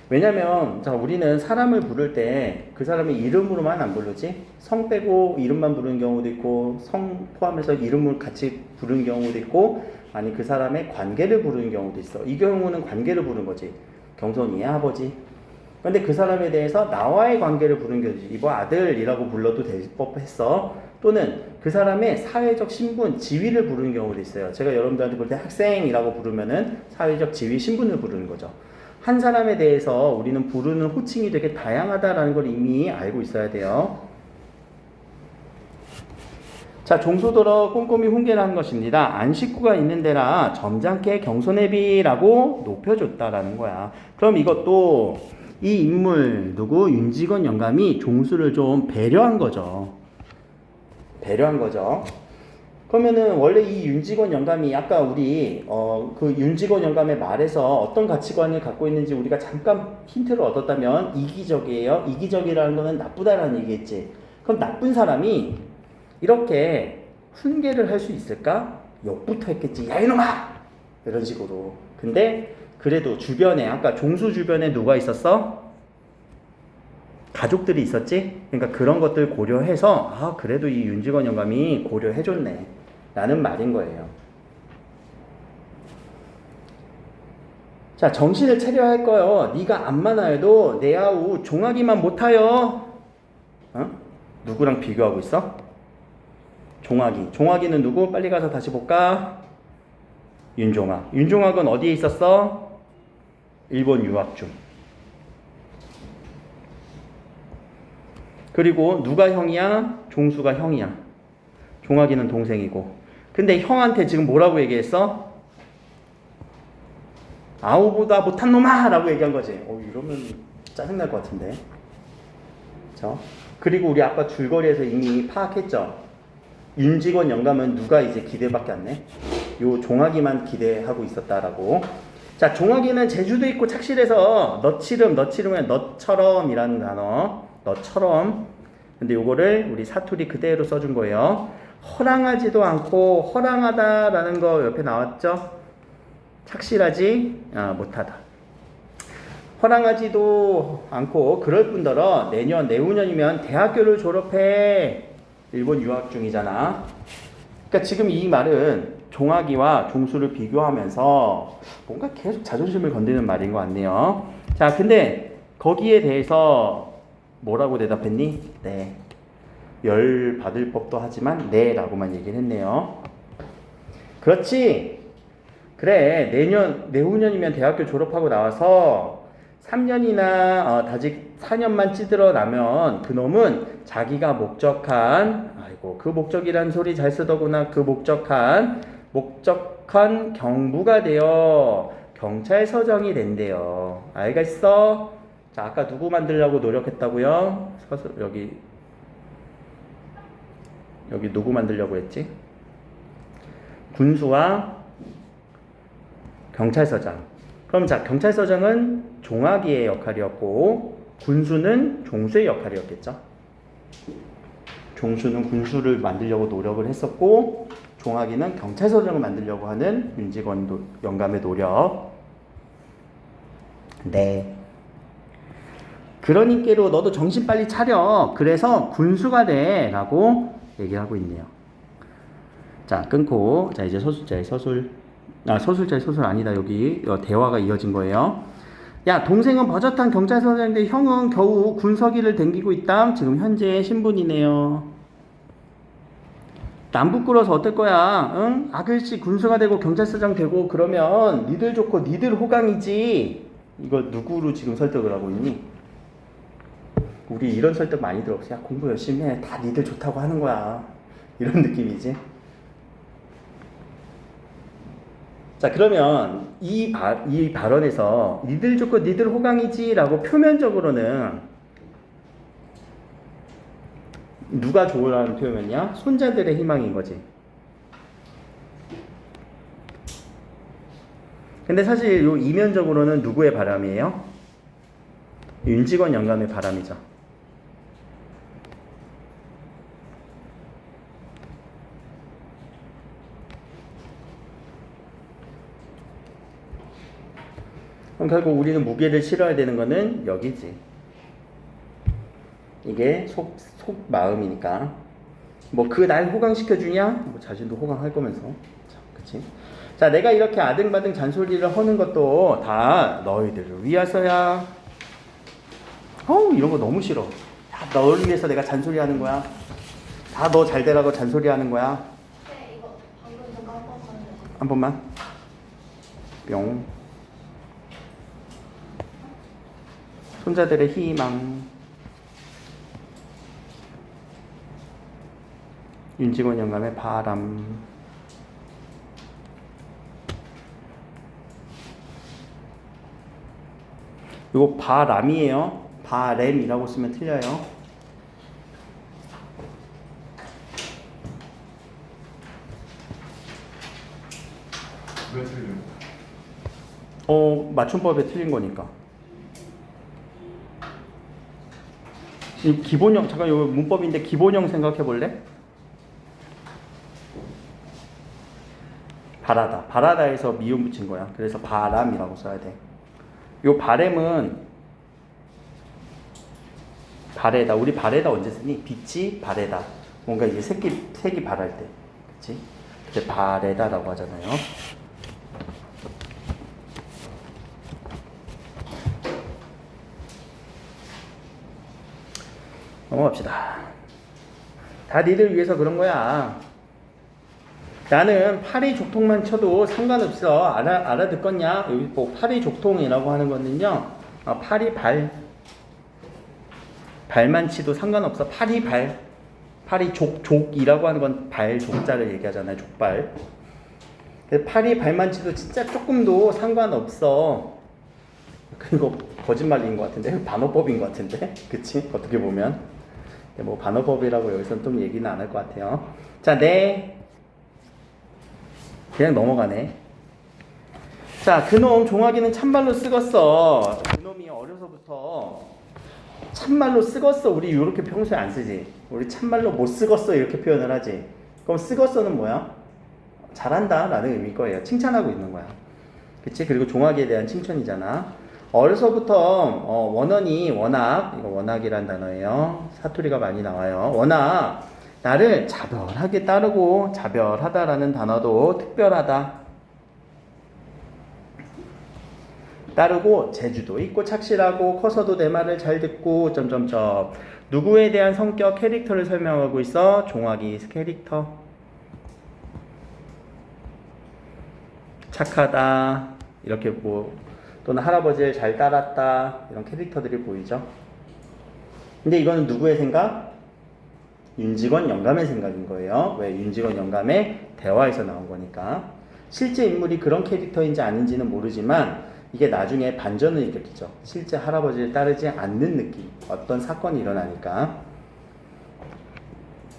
왜냐면 자 우리는 사람을 부를 때 그 사람의 이름으로만 안 부르지 성 빼고 이름만 부르는 경우도 있고 성 포함해서 이름을 같이 부르는 경우도 있고 아니 그 사람의 관계를 부르는 경우도 있어. 이 경우는 관계를 부르는 거지. 경손이야 아버지. 근데 그 사람에 대해서 나와의 관계를 부르는 거지. 이거 아들이라고 불러도 될 법했어. 또는 그 그 사람의 사회적 신분, 지위를 부르는 경우도 있어요. 제가 여러분들한테 볼 때 학생이라고 부르면은 사회적 지위, 신분을 부르는 거죠. 한 사람에 대해서 우리는 부르는 호칭이 되게 다양하다라는 걸 이미 알고 있어야 돼요. 자, 종소더러 꼼꼼히 훈계를 한 것입니다. 안 식구가 있는 데라 점잖게 경손해비라고 높여줬다라는 거야. 그럼 이것도 이 인물 누구 윤직원 영감이 종수를 좀 배려한 거죠. 배려한 거죠. 그러면은 원래 이 윤직원 영감이 아까 우리 그 윤직원 영감의 말에서 어떤 가치관을 갖고 있는지 우리가 잠깐 힌트를 얻었다면 이기적이에요. 이기적이라는 거는 나쁘다라는 얘기겠지. 그럼 나쁜 사람이 이렇게 훈계를 할 수 있을까? 욕부터 했겠지. 야 이놈아! 이런 식으로. 근데 그래도 주변에 아까 종수 주변에 누가 있었어? 가족들이 있었지? 그러니까 그런 것들 고려해서 아 그래도 이 윤직원 영감이 고려해줬네 라는 말인 거예요. 자, 정신을 차려야 할 거요. 네가 암만 하여도 내 아우 종아기만 못하여. 어? 누구랑 비교하고 있어? 종아기. 종아기는 누구? 빨리 가서 다시 볼까? 윤종학. 윤종학은 어디에 있었어? 일본 유학 중. 그리고 누가 형이야? 종수가 형이야. 종학이는 동생이고. 근데 형한테 지금 뭐라고 얘기했어? 아우보다 못한 놈아! 라고 얘기한 거지. 이러면 짜증날 것 같은데. 그쵸? 그리고 우리 아까 줄거리에서 이미 파악했죠? 윤직원 영감은 누가 이제 기대밖에 안 내? 요 종학이만 기대하고 있었다라고. 자, 종학이는 재주도 있고 착실해서 너치름은 너처럼 이라는 단어. 너처럼. 근데 요거를 우리 사투리 그대로 써준 거예요. 허랑하지도 않고 허랑하다라는 거 옆에 나왔죠? 착실하지 못하다. 허랑하지도 않고 그럴 뿐더러 내후년이면 대학교를 졸업해. 일본 유학 중이잖아. 그러니까 지금 이 말은 종학이와 종수를 비교하면서 뭔가 계속 자존심을 건드리는 말인 것 같네요. 자, 근데 거기에 대해서 뭐라고 대답했니? 네. 열 받을 법도 하지만 네 라고만 얘기를 했네요. 그렇지. 그래. 내후년이면 대학교 졸업하고 나와서 3년이나 다직 4년만 찌들어 나면 그놈은 자기가 목적한 그 목적이란 소리 잘 쓰더구나. 그 목적한 경부가 되어 경찰서장이 된대요. 알겠어? 자, 아까 누구 만들려고 노력했다고요? 여기 누구 만들려고 했지? 군수와 경찰서장. 그럼 자, 경찰서장은 종학이의 역할이었고 군수는 종수의 역할이었겠죠. 종수는 군수를 만들려고 노력을 했었고 종학이는 경찰서장을 만들려고 하는 윤직원 영감의 노력. 네. 그러니께로 너도 정신 빨리 차려. 그래서 군수가 돼 라고 얘기하고 있네요. 자, 끊고 자 이제 서술자의 서술. 서술자의 서술 아니다. 여기 대화가 이어진 거예요. 야, 동생은 버젓한 경찰서장인데 형은 겨우 군서기를 댕기고 있담. 지금 현재 신분이네요. 남 부끄러워서 어떨 거야? 응? 아글씨 군수가 되고 경찰서장 되고 그러면 니들 좋고 니들 호강이지. 이거 누구로 지금 설득을 하고 있니? 우리 이런 설득 많이 들었어. 야, 공부 열심히 해. 다 니들 좋다고 하는 거야. 이런 느낌이지. 자, 그러면 이 발언에서 니들 좋고 니들 호강이지 라고 표면적으로는 누가 좋으라는 표현이냐? 손자들의 희망인 거지. 근데 사실 요 이면적으로는 누구의 바람이에요? 윤직원 영감의 바람이죠. 그럼 결국 우리는 무게를 실어야 되는 거는 여기지. 이게 속 마음이니까. 뭐 그 날 호강시켜주냐? 뭐 자신도 호강할 거면서. 자, 그치? 자, 내가 이렇게 아등바등 잔소리를 하는 것도 다 너희들을 위해서야. 이런 거 너무 싫어. 다 너를 위해서 내가 잔소리 하는 거야. 다 너 잘 되라고 잔소리 하는 거야. 네, 이거 방금 잠깐 한 번만 해주세요. 한 번만. 뿅. 손자들의 희망. 윤직원 영감의 바람. 이거 바람이에요. 바램이라고 쓰면 틀려요. 왜 틀려? 맞춤법에 틀린 거니까. 이 기본형, 잠깐 이거 문법인데 기본형 생각해 볼래? 바라다. 바라다에서 미음 붙인 거야. 그래서 바람이라고 써야 돼. 요 바램은 바래다. 우리 바래다 언제 쓰니? 빛이 바래다. 뭔가 이제 색이 바랄 때. 그치? 그때 바래다라고 하잖아요. 넘어갑시다. 다 니들 위해서 그런 거야. 나는 파리 족통만 쳐도 상관없어. 알아듣겠냐? 여기 뭐 파리 족통이라고 하는 거는요. 파리 발만 치도 상관없어. 파리 족이라고 하는 건 발 족자를 얘기하잖아요. 족발. 파리 발만 치도 진짜 조금도 상관없어. 그리고 거짓말인 것 같은데, 반어법인 것 같은데, 그치? 어떻게 보면 뭐 반어법이라고 여기서는 좀 얘기는 안 할 것 같아요. 자, 그냥 넘어가네. 자, 그놈 종아기는 참말로 쓰겄어. 그놈이 어려서부터 참말로 쓰겄어. 우리 이렇게 평소에 안 쓰지. 우리 참말로 못 쓰겄어 이렇게 표현을 하지. 그럼 쓰겄어는 뭐야? 잘한다 라는 의미일 거예요. 칭찬하고 있는 거야. 그치? 그리고 종아기에 대한 칭찬이잖아. 어려서부터 원원이 워낙, 이거 워낙이란 단어예요. 사투리가 많이 나와요. 워낙 나를 자별하게 따르고, 자별하다라는 단어도 특별하다. 따르고 재주도 있고 착실하고 커서도 내 말을 잘 듣고 점점점. 누구에 대한 성격, 캐릭터를 설명하고 있어? 종아기 캐릭터. 착하다. 이렇게 뭐 또는 할아버지를 잘 따랐다. 이런 캐릭터들이 보이죠. 근데 이거는 누구의 생각? 윤직원 영감의 생각인 거예요. 왜? 윤직원 영감의 대화에서 나온 거니까. 실제 인물이 그런 캐릭터인지 아닌지는 모르지만 이게 나중에 반전을 일으키죠. 실제 할아버지를 따르지 않는 느낌. 어떤 사건이 일어나니까.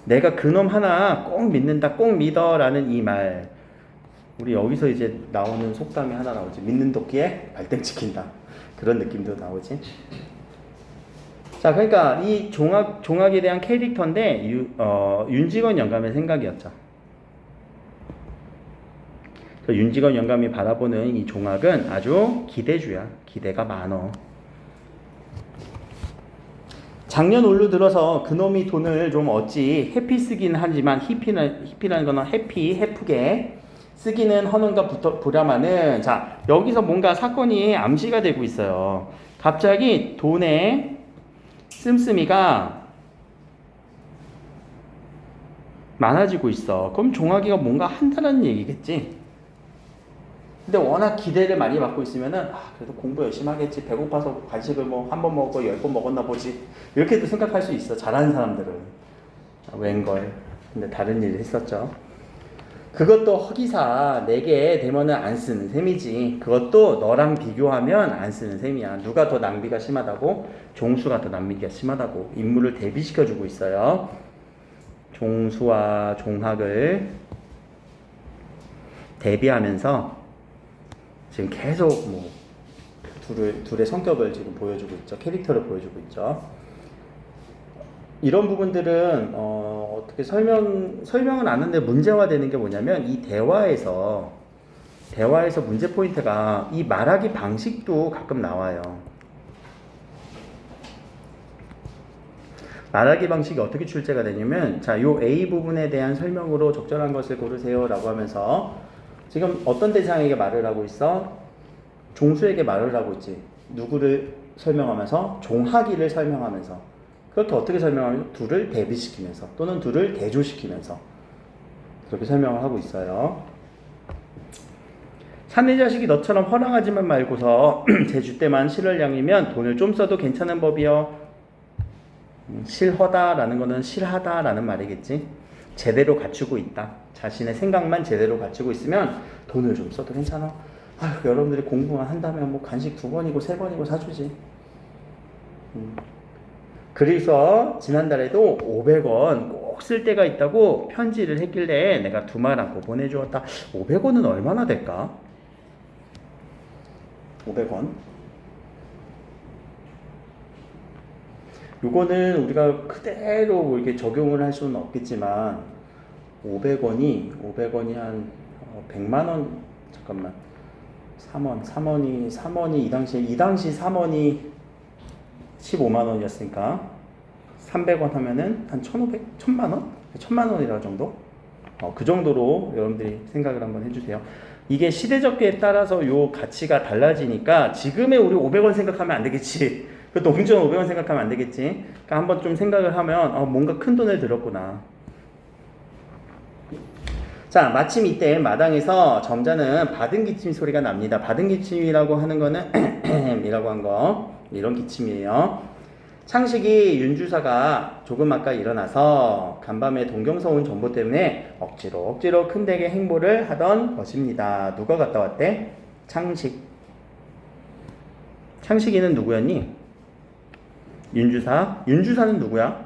내가 그놈 하나 꼭 믿는다, 꼭 믿어 라는 이 말. 우리 여기서 이제 나오는 속담이 하나 나오지. 믿는 도끼에 발등 찍힌다. 그런 느낌도 나오지. 자, 그러니까 이 종학에 대한 캐릭터인데 윤직원 영감의 생각이었죠. 윤직원 영감이 바라보는 이 종학은 아주 기대주야. 기대가 많어. 작년 올로 들어서 그놈이 돈을 좀 어찌 해피 쓰긴 하지만 히피라는 거는 해프게 쓰기는 허는가 부랴마는. 자, 여기서 뭔가 사건이 암시가 되고 있어요. 갑자기 돈의 씀씀이가 많아지고 있어. 그럼 종아기가 뭔가 한다는 얘기겠지. 근데 워낙 기대를 많이 받고 있으면은 그래도 공부 열심히 하겠지. 배고파서 간식을 뭐 한 번 먹고 10번 먹었나 보지. 이렇게도 생각할 수 있어. 잘하는 사람들은. 웬걸. 근데 다른 일을 했었죠. 그것도 허기사 내게 되면은 안 쓰는 셈이지. 그것도 너랑 비교하면 안 쓰는 셈이야. 누가 더 낭비가 심하다고? 종수가 더 낭비가 심하다고. 인물을 대비시켜주고 있어요. 종수와 종학을 대비하면서 지금 계속 뭐 둘의 성격을 지금 보여주고 있죠. 캐릭터를 보여주고 있죠. 이런 부분들은 어떻게 설명은 안 하는데 문제화되는 게 뭐냐면 이 대화에서 문제 포인트가 이 말하기 방식도 가끔 나와요. 말하기 방식이 어떻게 출제가 되냐면, 자, 요 A 부분에 대한 설명으로 적절한 것을 고르세요라고 하면서 지금 어떤 대상에게 말을 하고 있어? 종수에게 말을 하고 있지. 누구를 설명하면서? 종학이를 설명하면서. 그렇게 어떻게 설명하면 둘을 대비시키면서 또는 둘을 대조시키면서 그렇게 설명을 하고 있어요. 사내 자식이 너처럼 허랑하지만 말고서 제주 때만 실을 양이면 돈을 좀 써도 괜찮은 법이요. 실허다라는 거는 실하다라는 말이겠지. 제대로 갖추고 있다. 자신의 생각만 제대로 갖추고 있으면 돈을 좀 써도 괜찮아. 아휴, 여러분들이 공부만 한다면 뭐 간식 2번이고 3번이고 사주지. 그래서 지난달에도 500원 꼭 쓸 때가 있다고 편지를 했길래 내가 두말 않고 보내주었다. 500원은 얼마나 될까? 500원. 요거는 우리가 그대로 이렇게 적용을 할 수는 없겠지만 500원이 한 100만 원 잠깐만 3원이 이 당시 3원이 15만 원이었으니까 300원 하면은 한 1,500, 1,000만 원? 1,000만 원이라 정도? 그 정도로 여러분들이 생각을 한번 해주세요. 이게 시대적기에 따라서 요 가치가 달라지니까 지금의 우리 500원 생각하면 안 되겠지. 그것도 홍준 500원 생각하면 안 되겠지. 그러니까 한번 좀 생각을 하면 뭔가 큰 돈을 들었구나. 자, 마침 이때 마당에서 점자는 받은 기침 소리가 납니다. 받은 기침이라고 하는 거는 이라고 한 거 이런 기침이에요. 창식이 윤주사가 조금 아까 일어나서 간밤에 동경서 온 전보 때문에 억지로 큰 댁의 행보를 하던 것입니다. 누가 갔다 왔대? 창식이는 누구였니? 윤주사는 누구야?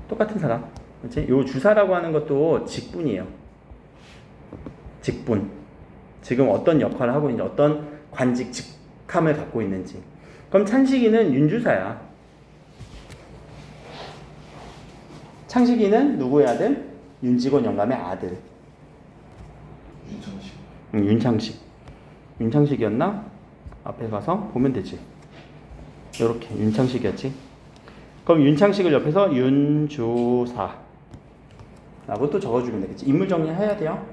똑같은 사람. 그렇지? 요 주사라고 하는 것도 직분이에요. 직분. 지금 어떤 역할을 하고 있는지, 어떤 관직, 직함을 갖고 있는지. 그럼 창식이는 윤주사야. 창식이는 누구의 아들? 윤직원 영감의 아들. 윤창식. 윤창식이었나? 앞에 가서 보면 되지. 요렇게 윤창식이었지. 그럼 윤창식을 옆에서 윤주사 라고 또 적어주면 되겠지. 인물 정리해야 돼요.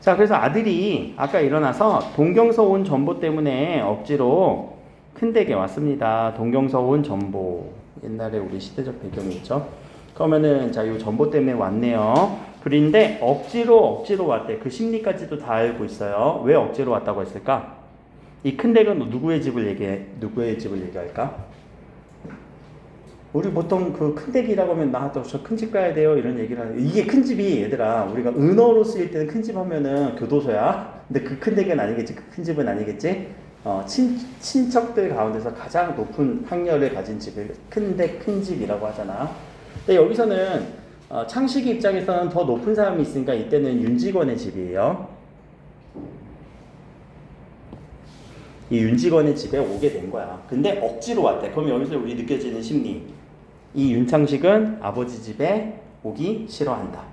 자, 그래서 아들이 아까 일어나서 동경서 온 전보 때문에 억지로 큰 댁에 왔습니다. 동경서 온 전보. 옛날에 우리 시대적 배경이 있죠. 그러면은 자, 요 전보 때문에 왔네요. 그런데 억지로 왔대. 그 심리까지도 다 알고 있어요. 왜 억지로 왔다고 했을까? 이 큰 댁은 누구의 집을 얘기할까? 우리 보통 그 큰 댁이라고 하면 나 저 큰 집 가야 돼요 이런 얘기를 하는. 이게 큰 집이 얘들아 우리가 은어로 쓰일 때는 큰 집 하면은 교도소야. 근데 그 큰 댁은 아니겠지. 그 큰 집은 아니겠지. 친척들 가운데서 가장 높은 학렬을 가진 집을 큰 댁, 큰 집이라고 하잖아. 근데 여기서는 창식이 입장에서는 더 높은 사람이 있으니까 이때는 윤직원의 집이에요. 이 윤직원의 집에 오게 된 거야. 근데 억지로 왔대. 그럼 여기서 우리 느껴지는 심리. 이 윤창식은 아버지 집에 오기 싫어한다.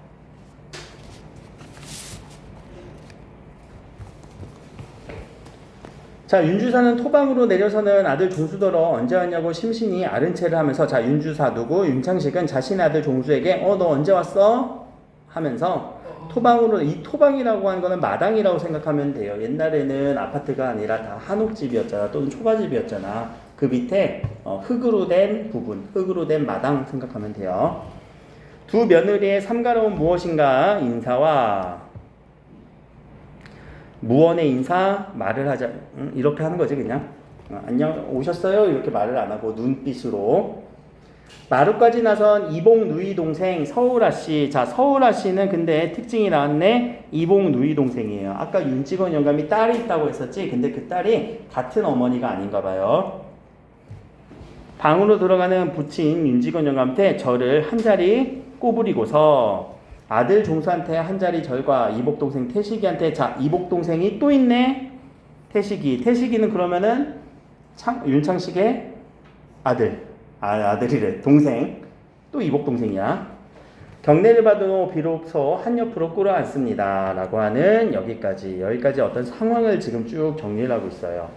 자, 윤주사는 토방으로 내려서는 아들 종수더러 언제 왔냐고 심신이 아른 체를 하면서 자, 윤주사 누구? 윤창식은 자신의 아들 종수에게 너 언제 왔어? 하면서 토방으로, 이 토방이라고 하는 거는 마당이라고 생각하면 돼요. 옛날에는 아파트가 아니라 다 한옥집이었잖아. 또는 초가집이었잖아. 그 밑에 흙으로 된 부분, 흙으로 된 마당 생각하면 돼요. 두 며느리의 삼가로운 무엇인가 인사와 무언의 인사 말을 하자. 이렇게 하는 거지 그냥. 안녕 오셨어요? 이렇게 말을 안 하고 눈빛으로. 마루까지 나선 이복 누이 동생 서울아 씨. 자, 서울아 씨는 근데 특징이 나왔네. 이복 누이 동생이에요. 아까 윤직원 영감이 딸이 있다고 했었지. 근데 그 딸이 같은 어머니가 아닌가 봐요. 방으로 들어가는 부친 윤직원 영감한테 절을 한 자리 꼬부리고서 아들 종수한테 한 자리 절과 이복 동생 태식이한테 자, 이복 동생이 또 있네. 태식이는 그러면은 윤창식의 아들이래. 동생. 또 이복 동생이야. 경례를 받아도 비로소 한 옆으로 꿇어앉습니다. 라고 하는 여기까지 어떤 상황을 지금 쭉 정리를 하고 있어요.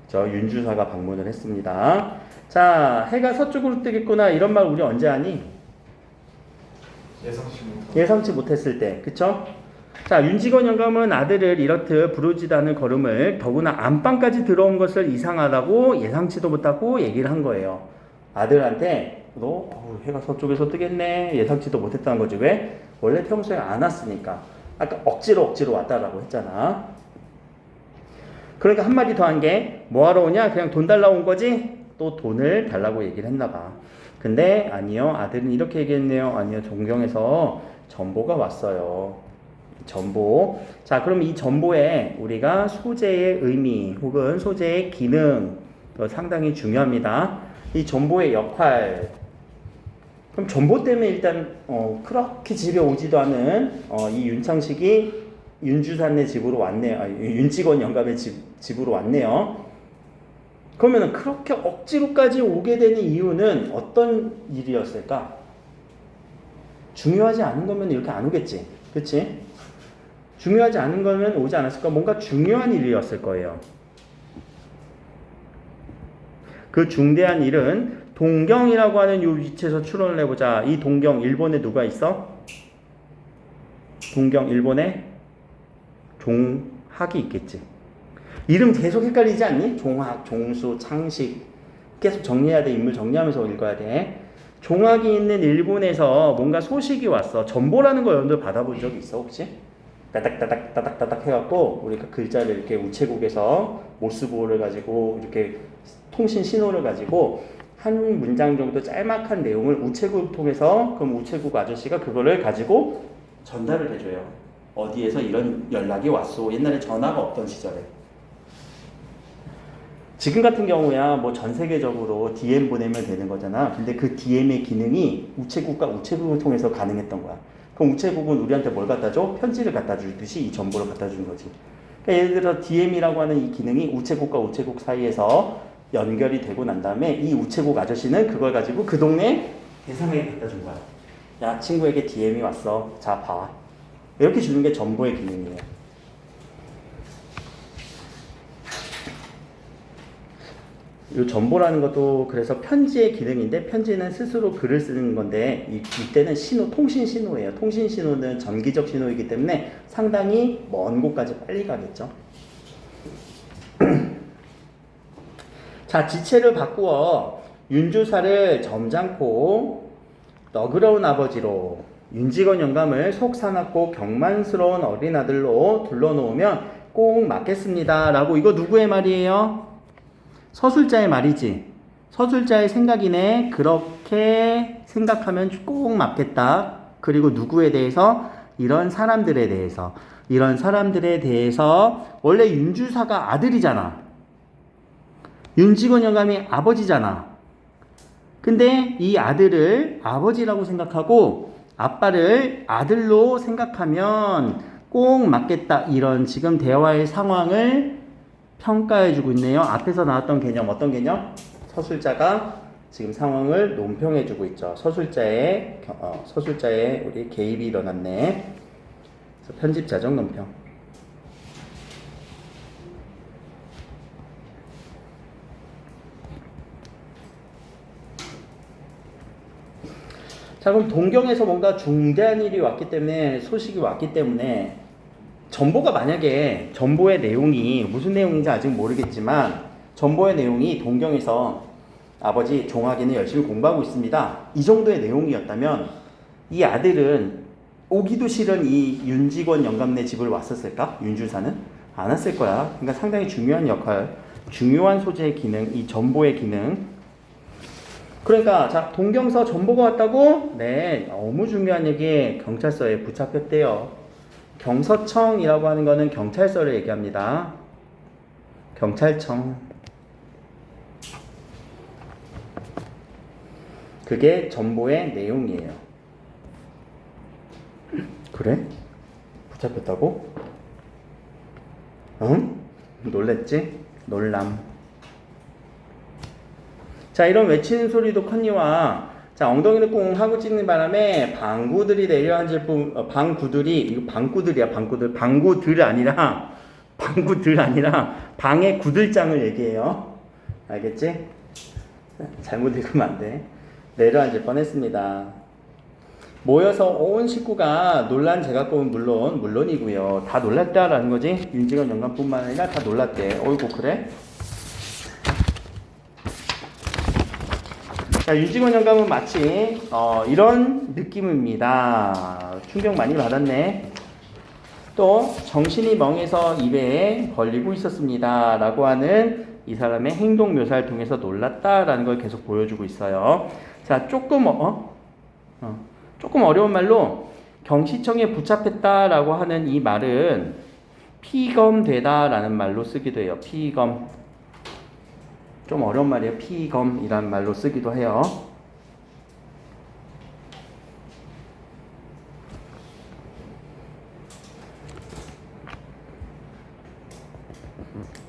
저 윤주사가 방문을 했습니다. 자, 해가 서쪽으로 뜨겠구나. 이런 말 우리 언제 하니? 예상치 못한. 예상치 못했을 때. 그쵸? 자, 윤직원 영감은 아들을 이렇듯 부르지도 않은 걸음을 더구나 안방까지 들어온 것을 이상하다고 예상치도 못하고 얘기를 한 거예요. 아들한테 너 해가 서쪽에서 뜨겠네 예상치도 못했다는 거지. 왜? 원래 평소에 안 왔으니까. 아까 억지로 왔다라고 했잖아. 그러니까 한마디 더 한 게 뭐하러 오냐? 그냥 돈 달라고 온 거지? 또 돈을 달라고 얘기를 했나 봐. 근데 아니요. 아들은 이렇게 얘기했네요. 아니요. 존경해서 전보가 왔어요. 전보. 자, 그럼 이 전보에 우리가 소재의 의미 혹은 소재의 기능 상당히 중요합니다. 이 전보의 역할. 그럼 전보 때문에 일단 그렇게 집에 오지도 않은 이 윤창식이 윤주산네 집으로 왔네요. 윤직원 영감의 집으로 왔네요. 그러면 그렇게 억지로까지 오게 되는 이유는 어떤 일이었을까? 중요하지 않은 거면 이렇게 안 오겠지. 그치? 중요하지 않은 거면 오지 않았을까? 뭔가 중요한 일이었을 거예요. 그 중대한 일은 동경이라고 하는 이 위치에서 추론을 해보자. 이 동경, 일본에 누가 있어? 동경, 일본에 종학이 있겠지. 이름 계속 헷갈리지 않니? 종학, 종수, 창식. 계속 정리해야 돼. 인물 정리하면서 읽어야 돼. 종학이 있는 일본에서 뭔가 소식이 왔어. 전보라는 거 여러분들 받아본 적 있어 혹시? 따닥따닥 해갖고 우리가 글자를 이렇게 우체국에서 모스보호를 가지고 이렇게 통신 신호를 가지고 한 문장 정도 짤막한 내용을 우체국 통해서 그럼 우체국 아저씨가 그거를 가지고 전달을 해줘요. 어디에서 이런 연락이 왔소. 옛날에 전화가 없던 시절에. 지금 같은 경우야 뭐 전 세계적으로 DM 보내면 되는 거잖아. 근데 그 DM의 기능이 우체국과 우체국을 통해서 가능했던 거야. 그럼 우체국은 우리한테 뭘 갖다 줘? 편지를 갖다 주듯이 이 정보를 갖다 주는 거지. 그러니까 예를 들어 DM이라고 하는 이 기능이 우체국과 우체국 사이에서 연결이 되고 난 다음에 이 우체국 아저씨는 그걸 가지고 그 동네 대상에게 갖다 준 거야. 야, 친구에게 DM이 왔어. 자, 봐. 이렇게 주는 게 전보의 기능이에요. 이 전보라는 것도 그래서 편지의 기능인데 편지는 스스로 글을 쓰는 건데 이때는 신호, 통신 신호예요. 통신 신호는 전기적 신호이기 때문에 상당히 먼 곳까지 빨리 가겠죠. 자, 지체를 바꾸어 윤주사를 점잖고 너그러운 아버지로 윤직원 영감을 속 사납고 경만스러운 어린 아들로 둘러놓으면 꼭 맞겠습니다. 라고 이거 누구의 말이에요? 서술자의 말이지. 서술자의 생각이네. 그렇게 생각하면 꼭 맞겠다. 그리고 누구에 대해서? 이런 사람들에 대해서. 이런 사람들에 대해서 원래 윤주사가 아들이잖아. 윤직원 영감이 아버지잖아. 근데 이 아들을 아버지라고 생각하고 아빠를 아들로 생각하면 꼭 맞겠다. 이런 지금 대화의 상황을 평가해주고 있네요. 앞에서 나왔던 개념 어떤 개념? 서술자가 지금 상황을 논평해주고 있죠. 서술자의 우리 개입이 일어났네. 그래서 편집자적 논평. 자, 그럼 동경에서 뭔가 중대한 일이 왔기 때문에 소식이 왔기 때문에 전보가 만약에 전보의 내용이 무슨 내용인지 아직 모르겠지만 전보의 내용이 동경에서 아버지 종학이는 열심히 공부하고 있습니다. 이 정도의 내용이었다면 이 아들은 오기도 싫은 이 윤직원 영감네 집을 왔었을까? 윤주사는? 안 왔을 거야. 그러니까 상당히 중요한 역할, 중요한 소재의 기능, 이 전보의 기능. 그러니까 자, 동경서 전보가 왔다고? 네, 너무 중요한 얘기. 경찰서에 붙잡혔대요. 경서청이라고 하는 거는 경찰서를 얘기합니다. 경찰청. 그게 전보의 내용이에요. 그래? 붙잡혔다고? 응? 놀랬지? 놀람. 자, 이런 외치는 소리도 커니와 자, 엉덩이를 꽁 하고 찍는 바람에 방구들이 내려앉을 뿐, 방구들이, 이거 방구들이야, 방구들. 방구들 아니라 방의 구들장을 얘기해요. 알겠지? 잘못 읽으면 안 돼. 내려앉을 뻔 했습니다. 모여서 온 식구가 놀란 제각각은 물론이고요. 다 놀랐다라는 거지. 윤직원 영감뿐만 아니라 다 놀랐대. 어이구 그래? 자, 윤직원 영감은 마치 이런 느낌입니다. 충격 많이 받았네. 또 정신이 멍해서 입에 걸리고 있었습니다. 라고 하는 이 사람의 행동 묘사를 통해서 놀랐다라는 걸 계속 보여주고 있어요. 자, 조금 어려운 말로 경시청에 붙잡혔다라고 하는 이 말은 피검되다라는 말로 쓰기도 해요. 피검. 좀 어려운 말이에요. 피검이라는 말로 쓰기도 해요.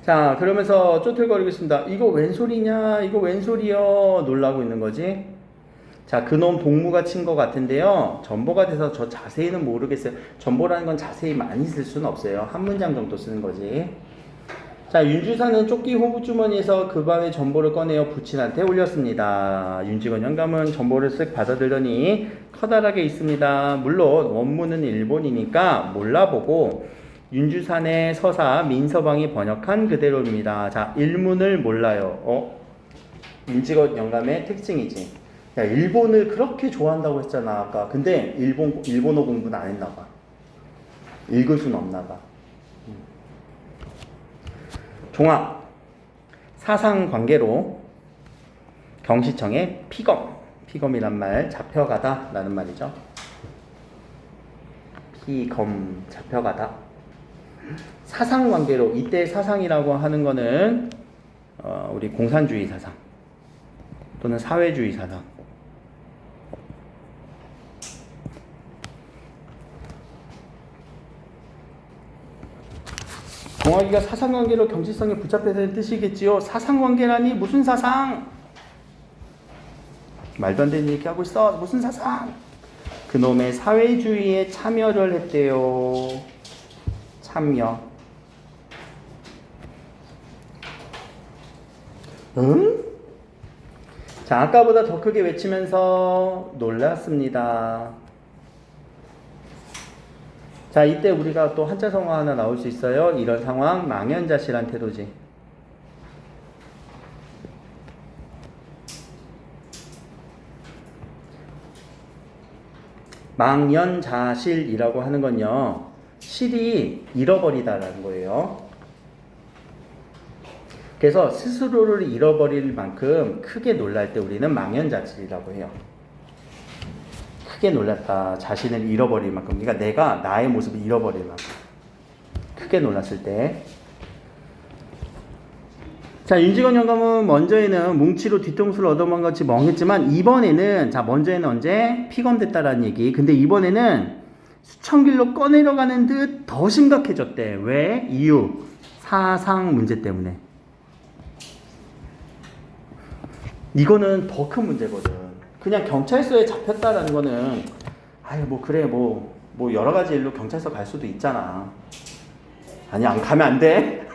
자, 그러면서 쫓틀거리고 있습니다. 이거 웬 소리냐? 이거 웬 소리여? 놀라고 있는 거지. 자, 그놈 동무가 친 것 같은데요. 전보가 돼서 저 자세히는 모르겠어요. 전보라는 건 자세히 많이 쓸 수는 없어요. 한 문장 정도 쓰는 거지. 자, 윤주사는 조끼 호부주머니에서 그 밤에 전보를 꺼내어 부친한테 올렸습니다. 윤직원 영감은 전보를 쓱 받아들더니 커다랗게 있습니다. 물론 원문은 일본이니까 몰라보고 윤주산의 서사 민서방이 번역한 그대로입니다. 자, 일문을 몰라요. 윤직원 영감의 특징이지. 야, 일본을 그렇게 좋아한다고 했잖아 아까. 근데 일본어 공부는 안 했나 봐. 읽을 수는 없나 봐. 종합 사상관계로 경시청의 피검이란 말 잡혀가다 라는 말이죠. 피검 잡혀가다. 사상관계로 이때 사상이라고 하는 거는 우리 공산주의 사상 또는 사회주의 사상. 종학이가 사상관계로 경시성에 붙잡혀서는 뜻이겠지요. 사상관계라니 무슨 사상? 말도 안 되는 얘기 하고 있어. 무슨 사상? 그놈의 사회주의에 참여를 했대요. 참여. 응? 자, 아까보다 더 크게 외치면서 놀랐습니다. 자, 이때 우리가 또 한자 성어 하나 나올 수 있어요. 이런 상황 망연자실한 태도지. 망연자실이라고 하는 건요, 실이 잃어버리다라는 거예요. 그래서 스스로를 잃어버릴 만큼 크게 놀랄 때 우리는 망연자실이라고 해요. 크게 놀랐다. 자신을 잃어버릴 만큼. 그러니까 내가 나의 모습을 잃어버릴 만큼. 크게 놀랐을 때. 자, 윤직원 영감은 먼저에는 뭉치로 뒤통수를 얻어먹은 것이 멍했지만 이번에는, 자, 먼저에는 언제? 피검됐다라는 얘기. 근데 이번에는 수천 길로 꺼내려가는 듯 더 심각해졌대. 왜? 이유. 사상 문제 때문에. 이거는 더 큰 문제거든. 그냥 경찰서에 잡혔다라는 거는 아유 뭐 그래 뭐 여러 가지 일로 경찰서 갈 수도 있잖아. 아니 안 가면 안 돼.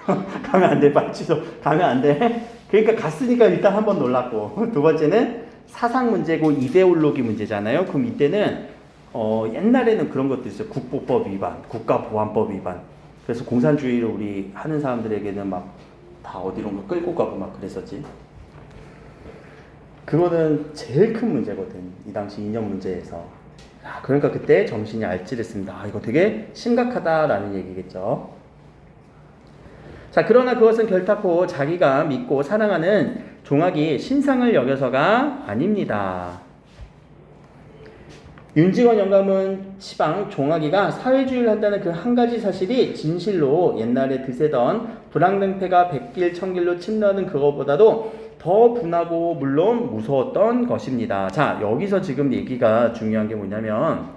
가면 안 돼. 빨리 취소. 가면 안 돼. 그러니까 갔으니까 일단 한번 놀랐고, 두 번째는 사상 문제고 이데올로기 문제잖아요. 그럼 이때는 옛날에는 그런 것도 있어요. 국보법 위반, 국가보안법 위반. 그래서 공산주의를 우리 하는 사람들에게는 막 다 어디론가 끌고 가고 막 그랬었지. 그거는 제일 큰 문제거든. 이 당시 이념 문제에서. 그러니까 그때 정신이 알찔했습니다. 이거 되게 심각하다라는 얘기겠죠. 자, 그러나 그것은 결탄코 자기가 믿고 사랑하는 종학이 신상을 여겨서가 아닙니다. 윤직원 영감은 시방 종학이가 사회주의를 한다는 그 한 가지 사실이 진실로 옛날에 드세던 불황등패가 백길 천길로 침노하는 그것보다도 더 분하고 물론 무서웠던 것입니다. 자, 여기서 지금 얘기가 중요한 게 뭐냐면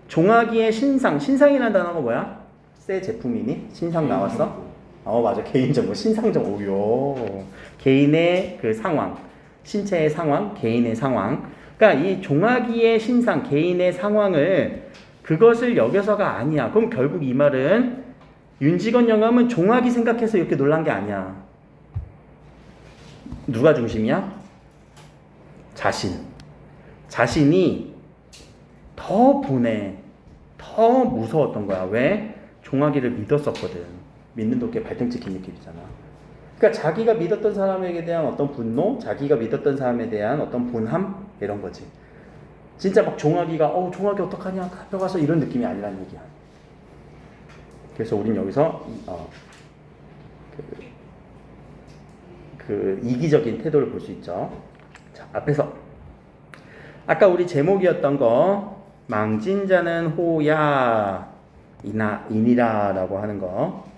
종학이의 신상이라는 단어가 뭐야? 새 제품이니? 신상 나왔어? 맞아. 개인정보, 신상정보. 오요. 개인의 그 상황, 신체의 상황, 개인의 상황. 그러니까 이 종학이의 신상, 개인의 상황을 그것을 여겨서가 아니야. 그럼 결국 이 말은 윤직원 영감은 종학이 생각해서 이렇게 놀란 게 아니야. 누가 중심이야? 자신이 더 분해, 더 무서웠던 거야. 왜? 종아기를 믿었었거든. 믿는 도끼에 발등 찍힌 느낌이잖아. 그러니까 자기가 믿었던 사람에게 대한 어떤 분노, 자기가 믿었던 사람에 대한 어떤 본함 이런 거지. 진짜 막 종아기가 종아기 어떡하냐 잡혀가서 이런 느낌이 아니라는 얘기야. 그래서 우린 여기서 그 이기적인 태도를 볼 수 있죠. 자, 앞에서 아까 우리 제목이었던 거 망진 자는 호야 이니라라고 하는 거.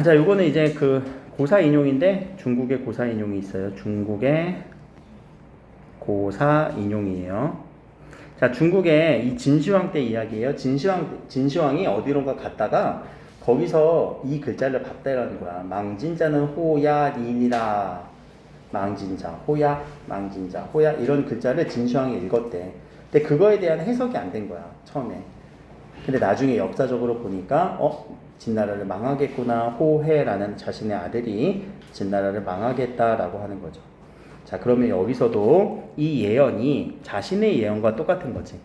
자, 요거는 이제 그 고사 인용인데 중국의 고사 인용이 있어요. 중국의 고사 인용이에요. 자, 중국의 이 진시황 때 이야기예요. 진시황이 어디론가 갔다가 거기서 이 글자를 봤다라는 거야. 망진자는 호야 니니라. 망진자, 호야, 망진자, 호야 이런 글자를 진시황이 읽었대. 근데 그거에 대한 해석이 안 된 거야, 처음에. 근데 나중에 역사적으로 보니까 진나라를 망하겠구나. 호해라는 자신의 아들이 진나라를 망하겠다라고 하는 거죠. 자, 그러면 여기서도 이 예언이 자신의 예언과 똑같은 거지.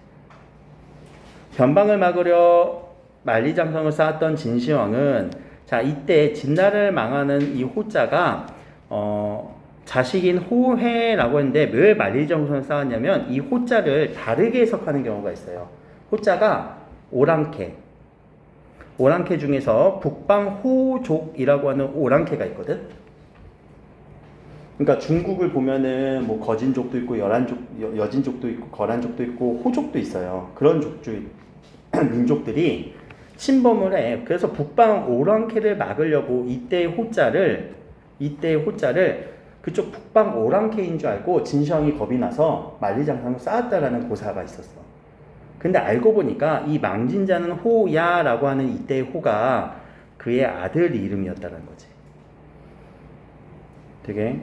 변방을 막으려 만리장성을 쌓았던 진시황은 자, 이때 진나라를 망하는 이 호자가 자식인 호해라고 했는데 왜 만리장성을 쌓았냐면 이 호자를 다르게 해석하는 경우가 있어요. 호자가 오랑캐 중에서 북방호족이라고 하는 오랑캐가 있거든. 그러니까 중국을 보면은 뭐 거진족도 있고 여진족도 있고 거란족도 있고 호족도 있어요. 그런 민족들이 침범을 해. 그래서 북방 오랑캐를 막으려고 이때의 호자를 그쪽 북방 오랑캐인 줄 알고 진시황이 겁이 나서 만리장성을 쌓았다라는 고사가 있었어. 근데 알고 보니까 이 망진자는 호야라고 하는 이때의 호가 그의 아들 이름이었다는 거지. 되게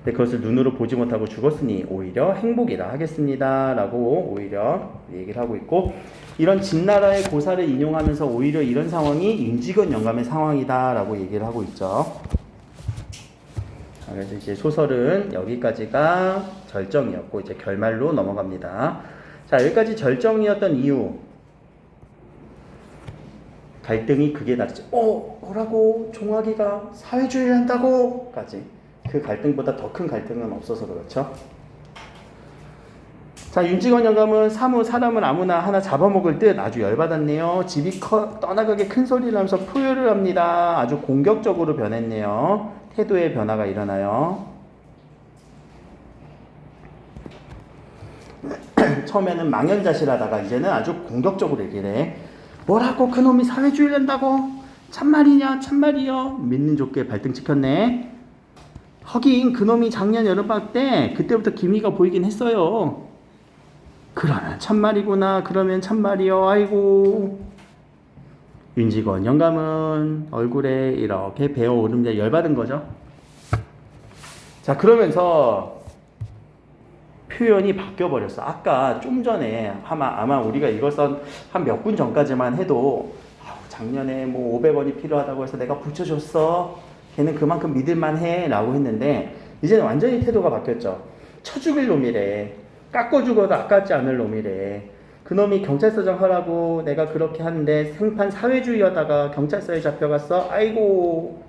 근데 그것을 눈으로 보지 못하고 죽었으니 오히려 행복이라 하겠습니다라고 오히려 얘기를 하고 있고, 이런 진나라의 고사를 인용하면서 오히려 이런 상황이 윤지건 영감의 상황이다라고 얘기를 하고 있죠. 그래서 이제 소설은 여기까지가 절정이었고 이제 결말로 넘어갑니다. 자, 여기까지 절정이었던 이유, 갈등이 그게 다르죠. 뭐라고 종아기가 사회주의를 한다고 까지. 그 갈등보다 더 큰 갈등은 없어서 그렇죠. 자, 윤지건 영감은 사람을 아무나 하나 잡아먹을 듯 아주 열받았네요. 집이 떠나가게 큰 소리를 하면서 포효를 합니다. 아주 공격적으로 변했네요. 태도의 변화가 일어나요. 처음에는 망연자실하다가 이제는 아주 공격적으로 얘기를 해. 뭐라고 그놈이 사회주의를 한다고? 참말이냐 참말이요. 믿는 좋게 발등 찍혔네. 하긴 그놈이 작년 여름방학 때 그때부터 기미가 보이긴 했어요. 그러나 참말이구나. 그러면 참말이요. 아이고. 윤지건 영감은 얼굴에 이렇게 배어오르면서 열받은 거죠. 자, 그러면서 표현이 바뀌어버렸어. 아까 좀 전에 아마 우리가 이것은 한 몇 분 전까지만 해도 작년에 뭐 500원이 필요하다고 해서 내가 붙여줬어. 걔는 그만큼 믿을만해 라고 했는데 이제는 완전히 태도가 바뀌었죠. 쳐 죽일 놈이래. 깎아 죽어도 아깝지 않을 놈이래. 그놈이 경찰서장 하라고 내가 그렇게 하는데 생판 사회주의하다가 경찰서에 잡혀갔어. 아이고.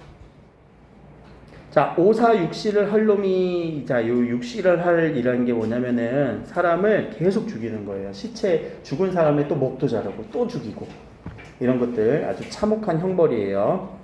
자, 오사육시를 할 놈이, 자, 요 육시를 할 이라는 게 뭐냐면은 사람을 계속 죽이는 거예요. 시체, 죽은 사람의 또 목도 자르고 또 죽이고. 이런 것들 아주 참혹한 형벌이에요.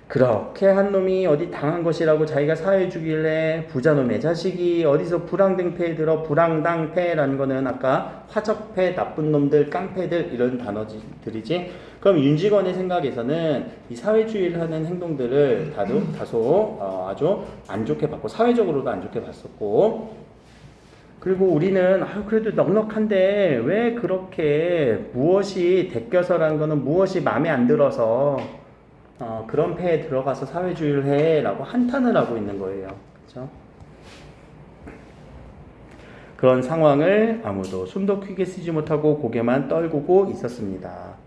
그렇게 한 놈이 어디 당한 것이라고 자기가 사회주의래. 부자놈의 자식이 어디서 불황등패에 들어. 불황당패라는 거는 아까 화적패, 나쁜 놈들, 깡패들 이런 단어들이지. 그럼 윤지건의 생각에서는 이 사회주의를 하는 행동들을 다소 아주 안 좋게 봤고 사회적으로도 안 좋게 봤었고, 그리고 우리는 그래도 넉넉한데 왜 그렇게 무엇이 대껴서라는 거는 무엇이 마음에 안 들어서 그런 패에 들어가서 사회주의를 해 라고 한탄을 하고 있는 거예요. 그렇죠? 그런 상황을 아무도 숨도 크게 쓰지 못하고 고개만 떨구고 있었습니다.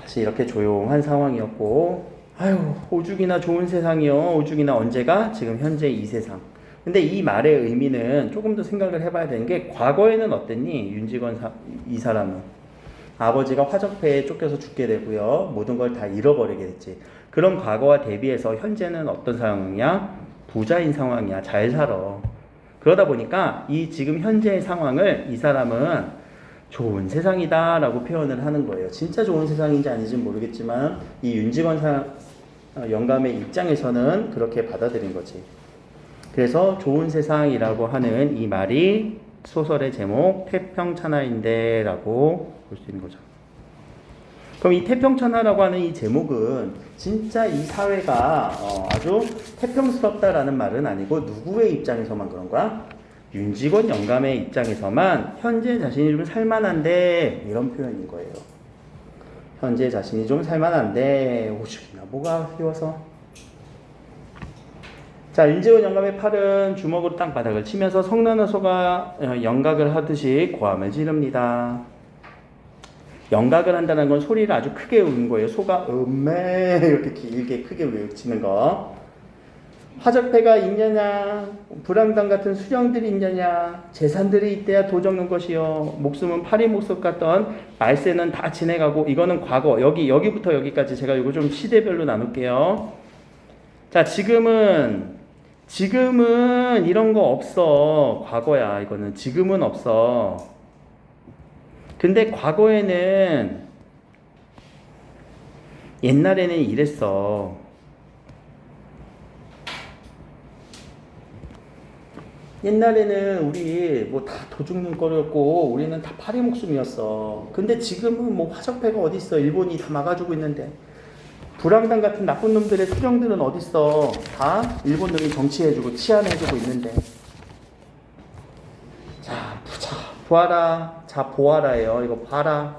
다시 이렇게 조용한 상황이었고 아유, 오죽이나 좋은 세상이요. 오죽이나 언제가? 지금 현재 이 세상. 근데 이 말의 의미는 조금 더 생각을 해봐야 되는 게 과거에는 어땠니? 이 사람은 아버지가 화적패에 쫓겨서 죽게 되고요. 모든 걸 다 잃어버리게 됐지. 그런 과거와 대비해서 현재는 어떤 상황이야? 부자인 상황이야. 잘 살아. 그러다 보니까 이 지금 현재의 상황을 이 사람은 좋은 세상이다 라고 표현을 하는 거예요. 진짜 좋은 세상인지 아닌지 모르겠지만 이 영감의 입장에서는 그렇게 받아들인 거지. 그래서 좋은 세상이라고 하는 이 말이 소설의 제목 태평천하인데 라고 볼 수 있는 거죠. 그럼 이 태평천하라고 하는 이 제목은 진짜 이 사회가 아주 태평스럽다라는 말은 아니고 누구의 입장에서만 그런 거야? 윤직원 영감의 입장에서만 현재 자신이 좀 살만한데 이런 표현인 거예요. 현재 자신이 좀 살만한데 오죽이나 뭐가 휘워서. 자, 윤직원 영감의 팔은 주먹으로 땅바닥을 치면서 성난화소가 영각을 하듯이 고함을 지릅니다. 영각을 한다는 건 소리를 아주 크게 우는 거예요. 소가 음메 이렇게 길게 크게 외치는 거. 화적패가 있느냐, 불황당 같은 수령들이 있느냐, 재산들이 있대야 도 적는 것이요. 목숨은 파리목석 같던 말세는 다 지내가고. 이거는 과거. 여기부터 여기까지 제가 이거 좀 시대별로 나눌게요. 자, 지금은 이런 거 없어. 과거야. 이거는 지금은 없어. 근데 과거에는 옛날에는 이랬어. 옛날에는 우리 뭐 다 도둑눈 거렸고 우리는 다 파리 목숨이었어. 근데 지금은 뭐 화적패가 어디 있어? 일본이 다 막아주고 있는데. 불황당 같은 나쁜 놈들의 수령들은 어디 있어? 다 일본 놈이 정치해주고 치안해주고 있는데. 자, 보아라. 자, 보아라예요. 이거 봐라.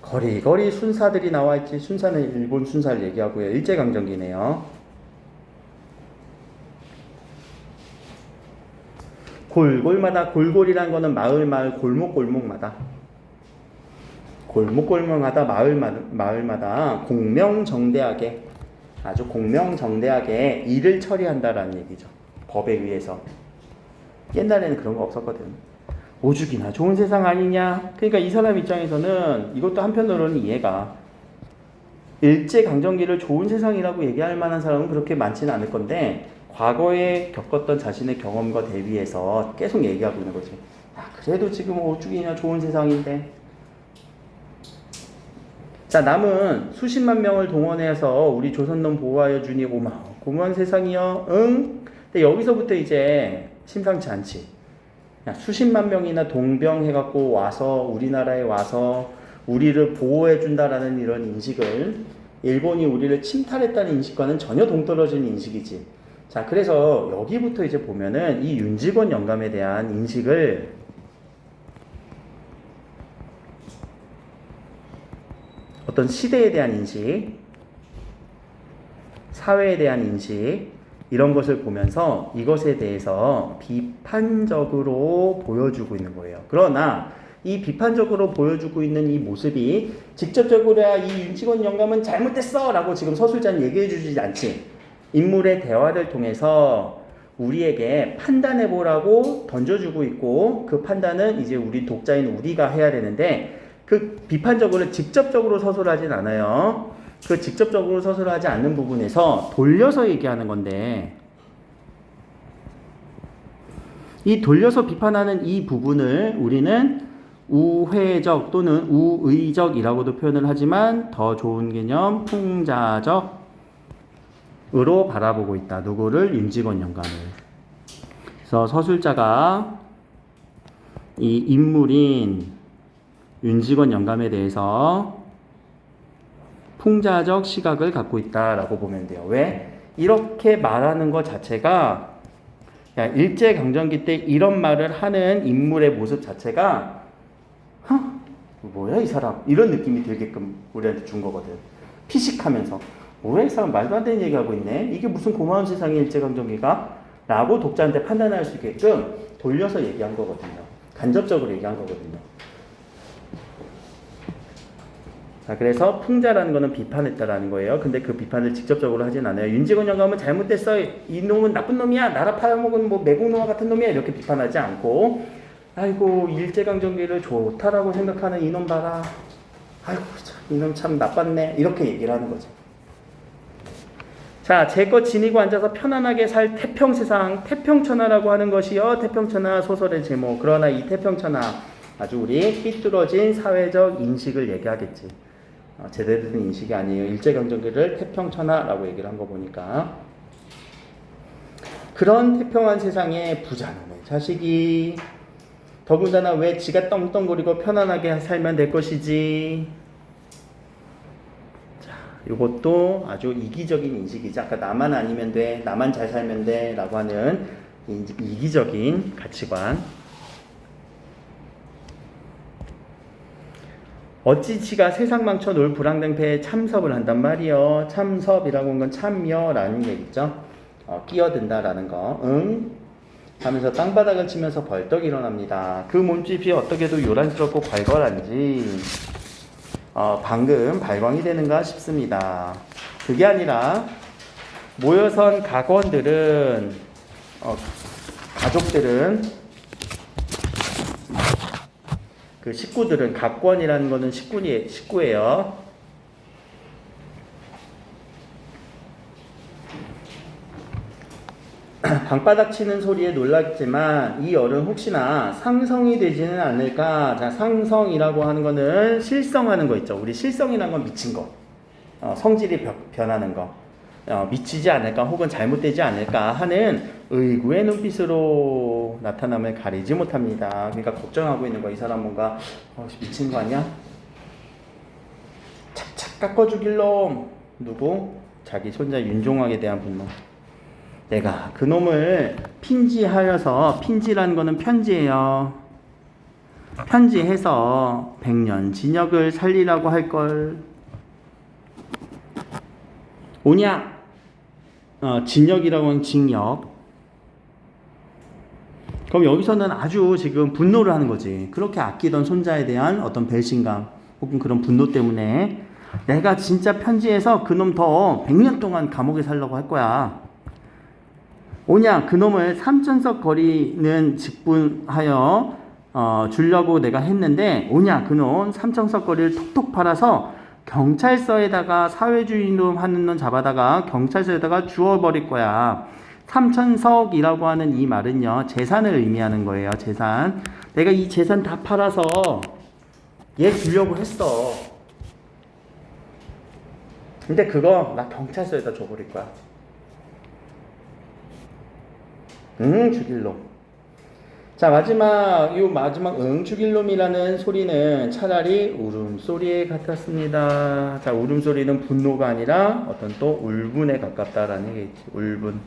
거리거리 순사들이 나와 있지. 순사는 일본 순사를 얘기하고요. 일제강점기네요. 골골마다, 골골이란 거는 마을 골목마다 마을마다 공명정대하게, 아주 공명정대하게 일을 처리한다라는 얘기죠. 법에 의해서. 옛날에는 그런 거 없었거든. 오죽이나 좋은 세상 아니냐. 그러니까 이 사람 입장에서는 이것도 한편으로는 이해가. 일제강점기를 좋은 세상이라고 얘기할 만한 사람은 그렇게 많지는 않을 건데 과거에 겪었던 자신의 경험과 대비해서 계속 얘기하고 있는 거지. 그래도 지금 오죽이나 좋은 세상인데. 자, 남은 수십만 명을 동원해서 우리 조선놈 보호하여 주니 고마운 세상이여. 응? 근데 여기서부터 이제 심상치 않지. 수십만 명이나 동병해갖고 와서 우리나라에 와서 우리를 보호해준다라는 이런 인식을, 일본이 우리를 침탈했다는 인식과는 전혀 동떨어지는 인식이지. 자, 그래서 여기부터 이제 보면은 이 윤직원 영감에 대한 인식을 어떤 시대에 대한 인식, 사회에 대한 인식, 이런 것을 보면서 이것에 대해서 비판적으로 보여주고 있는 거예요. 그러나 이 비판적으로 보여주고 있는 이 모습이 직접적으로야 이 윤직원 영감은 잘못됐어 라고 지금 서술자는 얘기해 주지 않지. 인물의 대화를 통해서 우리에게 판단해 보라고 던져주고 있고, 그 판단은 이제 우리 독자인 우리가 해야 되는데, 그 비판적으로 직접적으로 서술하진 않아요. 그 직접적으로 서술하지 않는 부분에서 돌려서 얘기하는 건데, 이 돌려서 비판하는 이 부분을 우리는 우회적 또는 우의적이라고도 표현을 하지만 더 좋은 개념 풍자적으로 바라보고 있다. 누구를? 윤직원 영감을. 그래서 서술자가 이 인물인 윤직원 영감에 대해서 풍자적 시각을 갖고 있다라고 보면 돼요. 왜? 이렇게 말하는 것 자체가, 일제강점기 때 이런 말을 하는 인물의 모습 자체가 뭐야 이 사람, 이런 느낌이 들게끔 우리한테 준 거거든. 피식하면서 뭐야 이 사람 말도 안 되는 얘기하고 있네, 이게 무슨 고마운 세상이 일제강점기가? 라고 독자한테 판단할 수 있게끔 돌려서 얘기한 거거든요. 간접적으로 얘기한 거거든요. 자, 그래서 풍자라는 거는 비판했다라는 거예요. 근데 그 비판을 직접적으로 하진 않아요. 윤직원 영감은 잘못됐어. 이 놈은 나쁜 놈이야. 나라 팔아먹은 뭐 매국노와 같은 놈이야. 이렇게 비판하지 않고, 아이고 일제강점기를 좋다라고 생각하는 이놈 봐라. 아이고 이놈 참 나빴네. 이렇게 얘기를 하는 거죠. 자, 제 것 지니고 앉아서 편안하게 살 태평세상, 태평천하라고 하는 것이요. 태평천하 소설의 제목. 그러나 이 태평천하 아주 우리 삐뚤어진 사회적 인식을 얘기하겠지. 제대로 된 인식이 아니에요. 일제강점기를 태평천하라고 얘기를 한 거 보니까. 그런 태평한 세상에 부자놈의 자식이 더군다나 왜 지가 떵떵거리고 편안하게 살면 될 것이지. 자, 이것도 아주 이기적인 인식이죠. 아까 나만 아니면 돼, 나만 잘 살면 돼 라고 하는 이기적인 가치관. 어찌 지가 세상 망쳐 놀 불황등패에 참섭을 한단 말이요. 참섭이라고 하는 건 참여라는 얘기죠. 끼어든다라는 거. 응? 하면서 땅바닥을 치면서 벌떡 일어납니다. 그 몸집이 어떻게도 요란스럽고 괄괄한지 방금 발광이 되는가 싶습니다. 그게 아니라 모여선 가건들은 가족들은 그 식구들은 각권이라는 거는 식구예요. 방바닥 치는 소리에 놀랐지만 이 열은 혹시나 상성이 되지는 않을까. 자, 상성이라고 하는 거는 실성하는 거 있죠. 우리 실성이라는 건 미친 거, 성질이 변하는 거, 미치지 않을까 혹은 잘못되지 않을까 하는 의구의 눈빛으로 나타남을 가리지 못합니다. 그러니까 걱정하고 있는 거. 이 사람 뭔가 미친 거 아니야? 착착 깎아 죽일 놈. 누구? 자기 손자 윤종학에 대한 분노. 내가 그놈을 핀지하여서, 핀지라는 거는 편지예요. 편지해서 100년 진역을 살리라고 할걸. 오냐? 진역이라고 하는 징역. 그럼 여기서는 아주 지금 분노를 하는 거지. 그렇게 아끼던 손자에 대한 어떤 배신감 혹은 그런 분노 때문에 내가 진짜 편지해서 그놈 더 100년 동안 감옥에 살려고 할 거야. 오냐? 그놈을 3천석 거리는 직분하여 주려고 내가 했는데, 오냐? 그놈 3천석 거리를 톡톡 팔아서 경찰서에다가 사회주의놈 하는 놈 잡아다가 경찰서에다가 주워버릴 거야. 3천석이라고 하는 이 말은요, 재산을 의미하는 거예요. 재산. 내가 이 재산 다 팔아서 얘 주려고 했어. 근데 그거 나 경찰서에다 줘버릴 거야. 죽일 놈. 자, 마지막 죽일 놈이라는 소리는 차라리 울음소리에 같았습니다. 자, 울음소리는 분노가 아니라 어떤 또 울분에 가깝다라는 얘기지. 울분.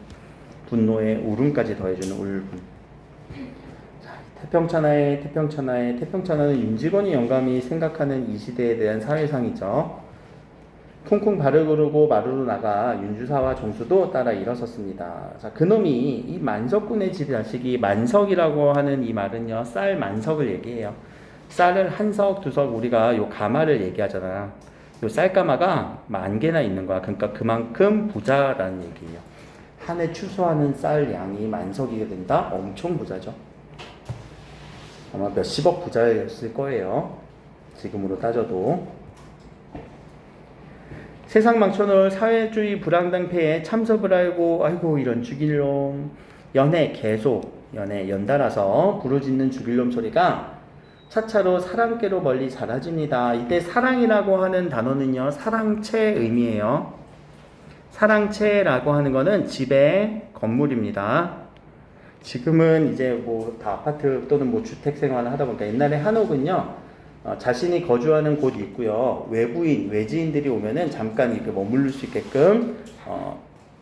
분노에 울음까지 더해주는 울분. 자, 태평천하는 윤직원이 영감이 생각하는 이 시대에 대한 사회상이죠. 쿵쿵 발을 구르고 마루로 나가 윤주사와 종수도 따라 일어섰습니다. 자, 그놈이 이 만석군의 집 자식이, 만석이라고 하는 이 말은요, 쌀 만석을 얘기해요. 쌀을 한 석, 두 석, 우리가 요 가마를 얘기하잖아. 요 쌀가마가 10,000개나 있는 거야. 그러니까 그만큼 부자라는 얘기예요. 한 해 추수하는 쌀 양이 만석이게 된다? 엄청 부자죠. 아마 몇십억 부자였을 거예요. 지금으로 따져도. 세상 망쳐놓을 사회주의 불황당패에 참석을 하고, 아이고 이런 죽일놈. 연애 계속 연달아서 부르짖는 죽일놈 소리가 차차로 사랑께로 멀리 사라집니다. 이때 사랑이라고 하는 단어는요, 사랑채 의미예요. 사랑채라고 하는 거는 집의 건물입니다. 지금은 이제 뭐 다 아파트 또는 뭐 주택 생활을 하다 보니까, 옛날에 한옥은요, 자신이 거주하는 곳이 있고요, 외지인들이 오면은 잠깐 이렇게 머무를 수 있게끔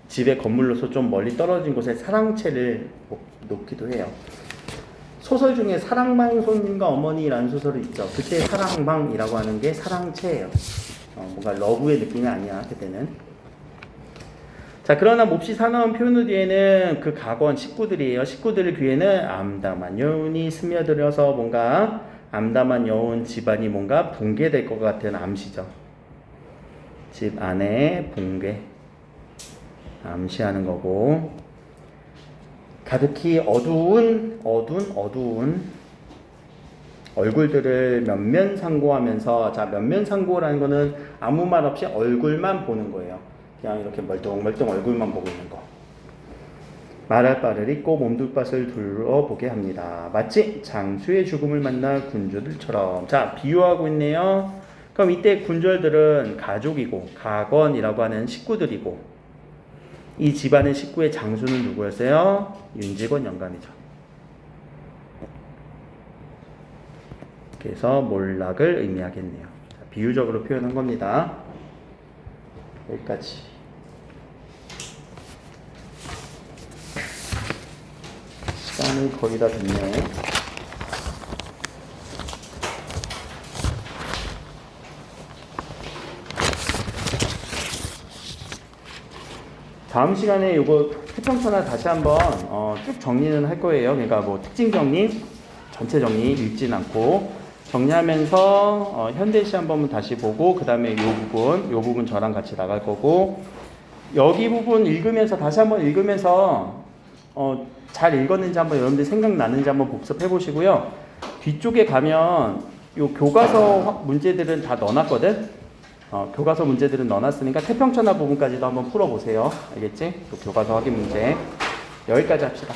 집의 건물로서 좀 멀리 떨어진 곳에 사랑채를 놓기도 해요. 소설 중에 사랑방 손님과 어머니라는 소설이 있죠. 그때 사랑방이라고 하는 게 사랑채예요. 뭔가 러브의 느낌이 아니야, 그때는. 자, 그러나 몹시 사나운 표현 뒤에는 그 가건 식구들이에요. 식구들의 귀에는 암담한 여운이 스며들어서 뭔가 암담한 여운, 집안이 뭔가 붕괴될 것 같은 암시죠. 집 안에 붕괴 암시하는 거고, 가득히 어두운 얼굴들을 면면상고하면서, 자, 면면상고라는 거는 아무 말 없이 얼굴만 보는 거예요. 그냥 이렇게 멀뚱멀뚱 얼굴만 보고 있는 거. 말할 바를 잊고 몸둘바를 둘러보게 합니다. 마치 장수의 죽음을 만나 군주들처럼. 자, 비유하고 있네요. 그럼 이때 군주들은 가족이고 가건이라고 하는 식구들이고, 이 집안의 식구의 장수는 누구였어요? 윤직원 영감이죠. 그래서 몰락을 의미하겠네요. 자, 비유적으로 표현한 겁니다. 여기까지. 시간이 거의 다 됐네. 다음 시간에 요거 태평천하 다시 한번 쭉 정리는 할 거예요. 그러니까 뭐 특징 정리, 전체 정리 읽진 않고 정리하면서 현대시 한번 다시 보고, 그 다음에 요 부분 저랑 같이 나갈 거고, 여기 부분 읽으면서 다시 한번 읽으면서 잘 읽었는지 한번 여러분들 생각나는지 한번 복습해 보시고요. 뒤쪽에 가면 요 교과서 문제들은 다 넣어놨거든. 교과서 문제들은 넣어놨으니까 태평천하 부분까지도 한번 풀어보세요. 알겠지? 요 교과서 확인 문제 여기까지 합시다.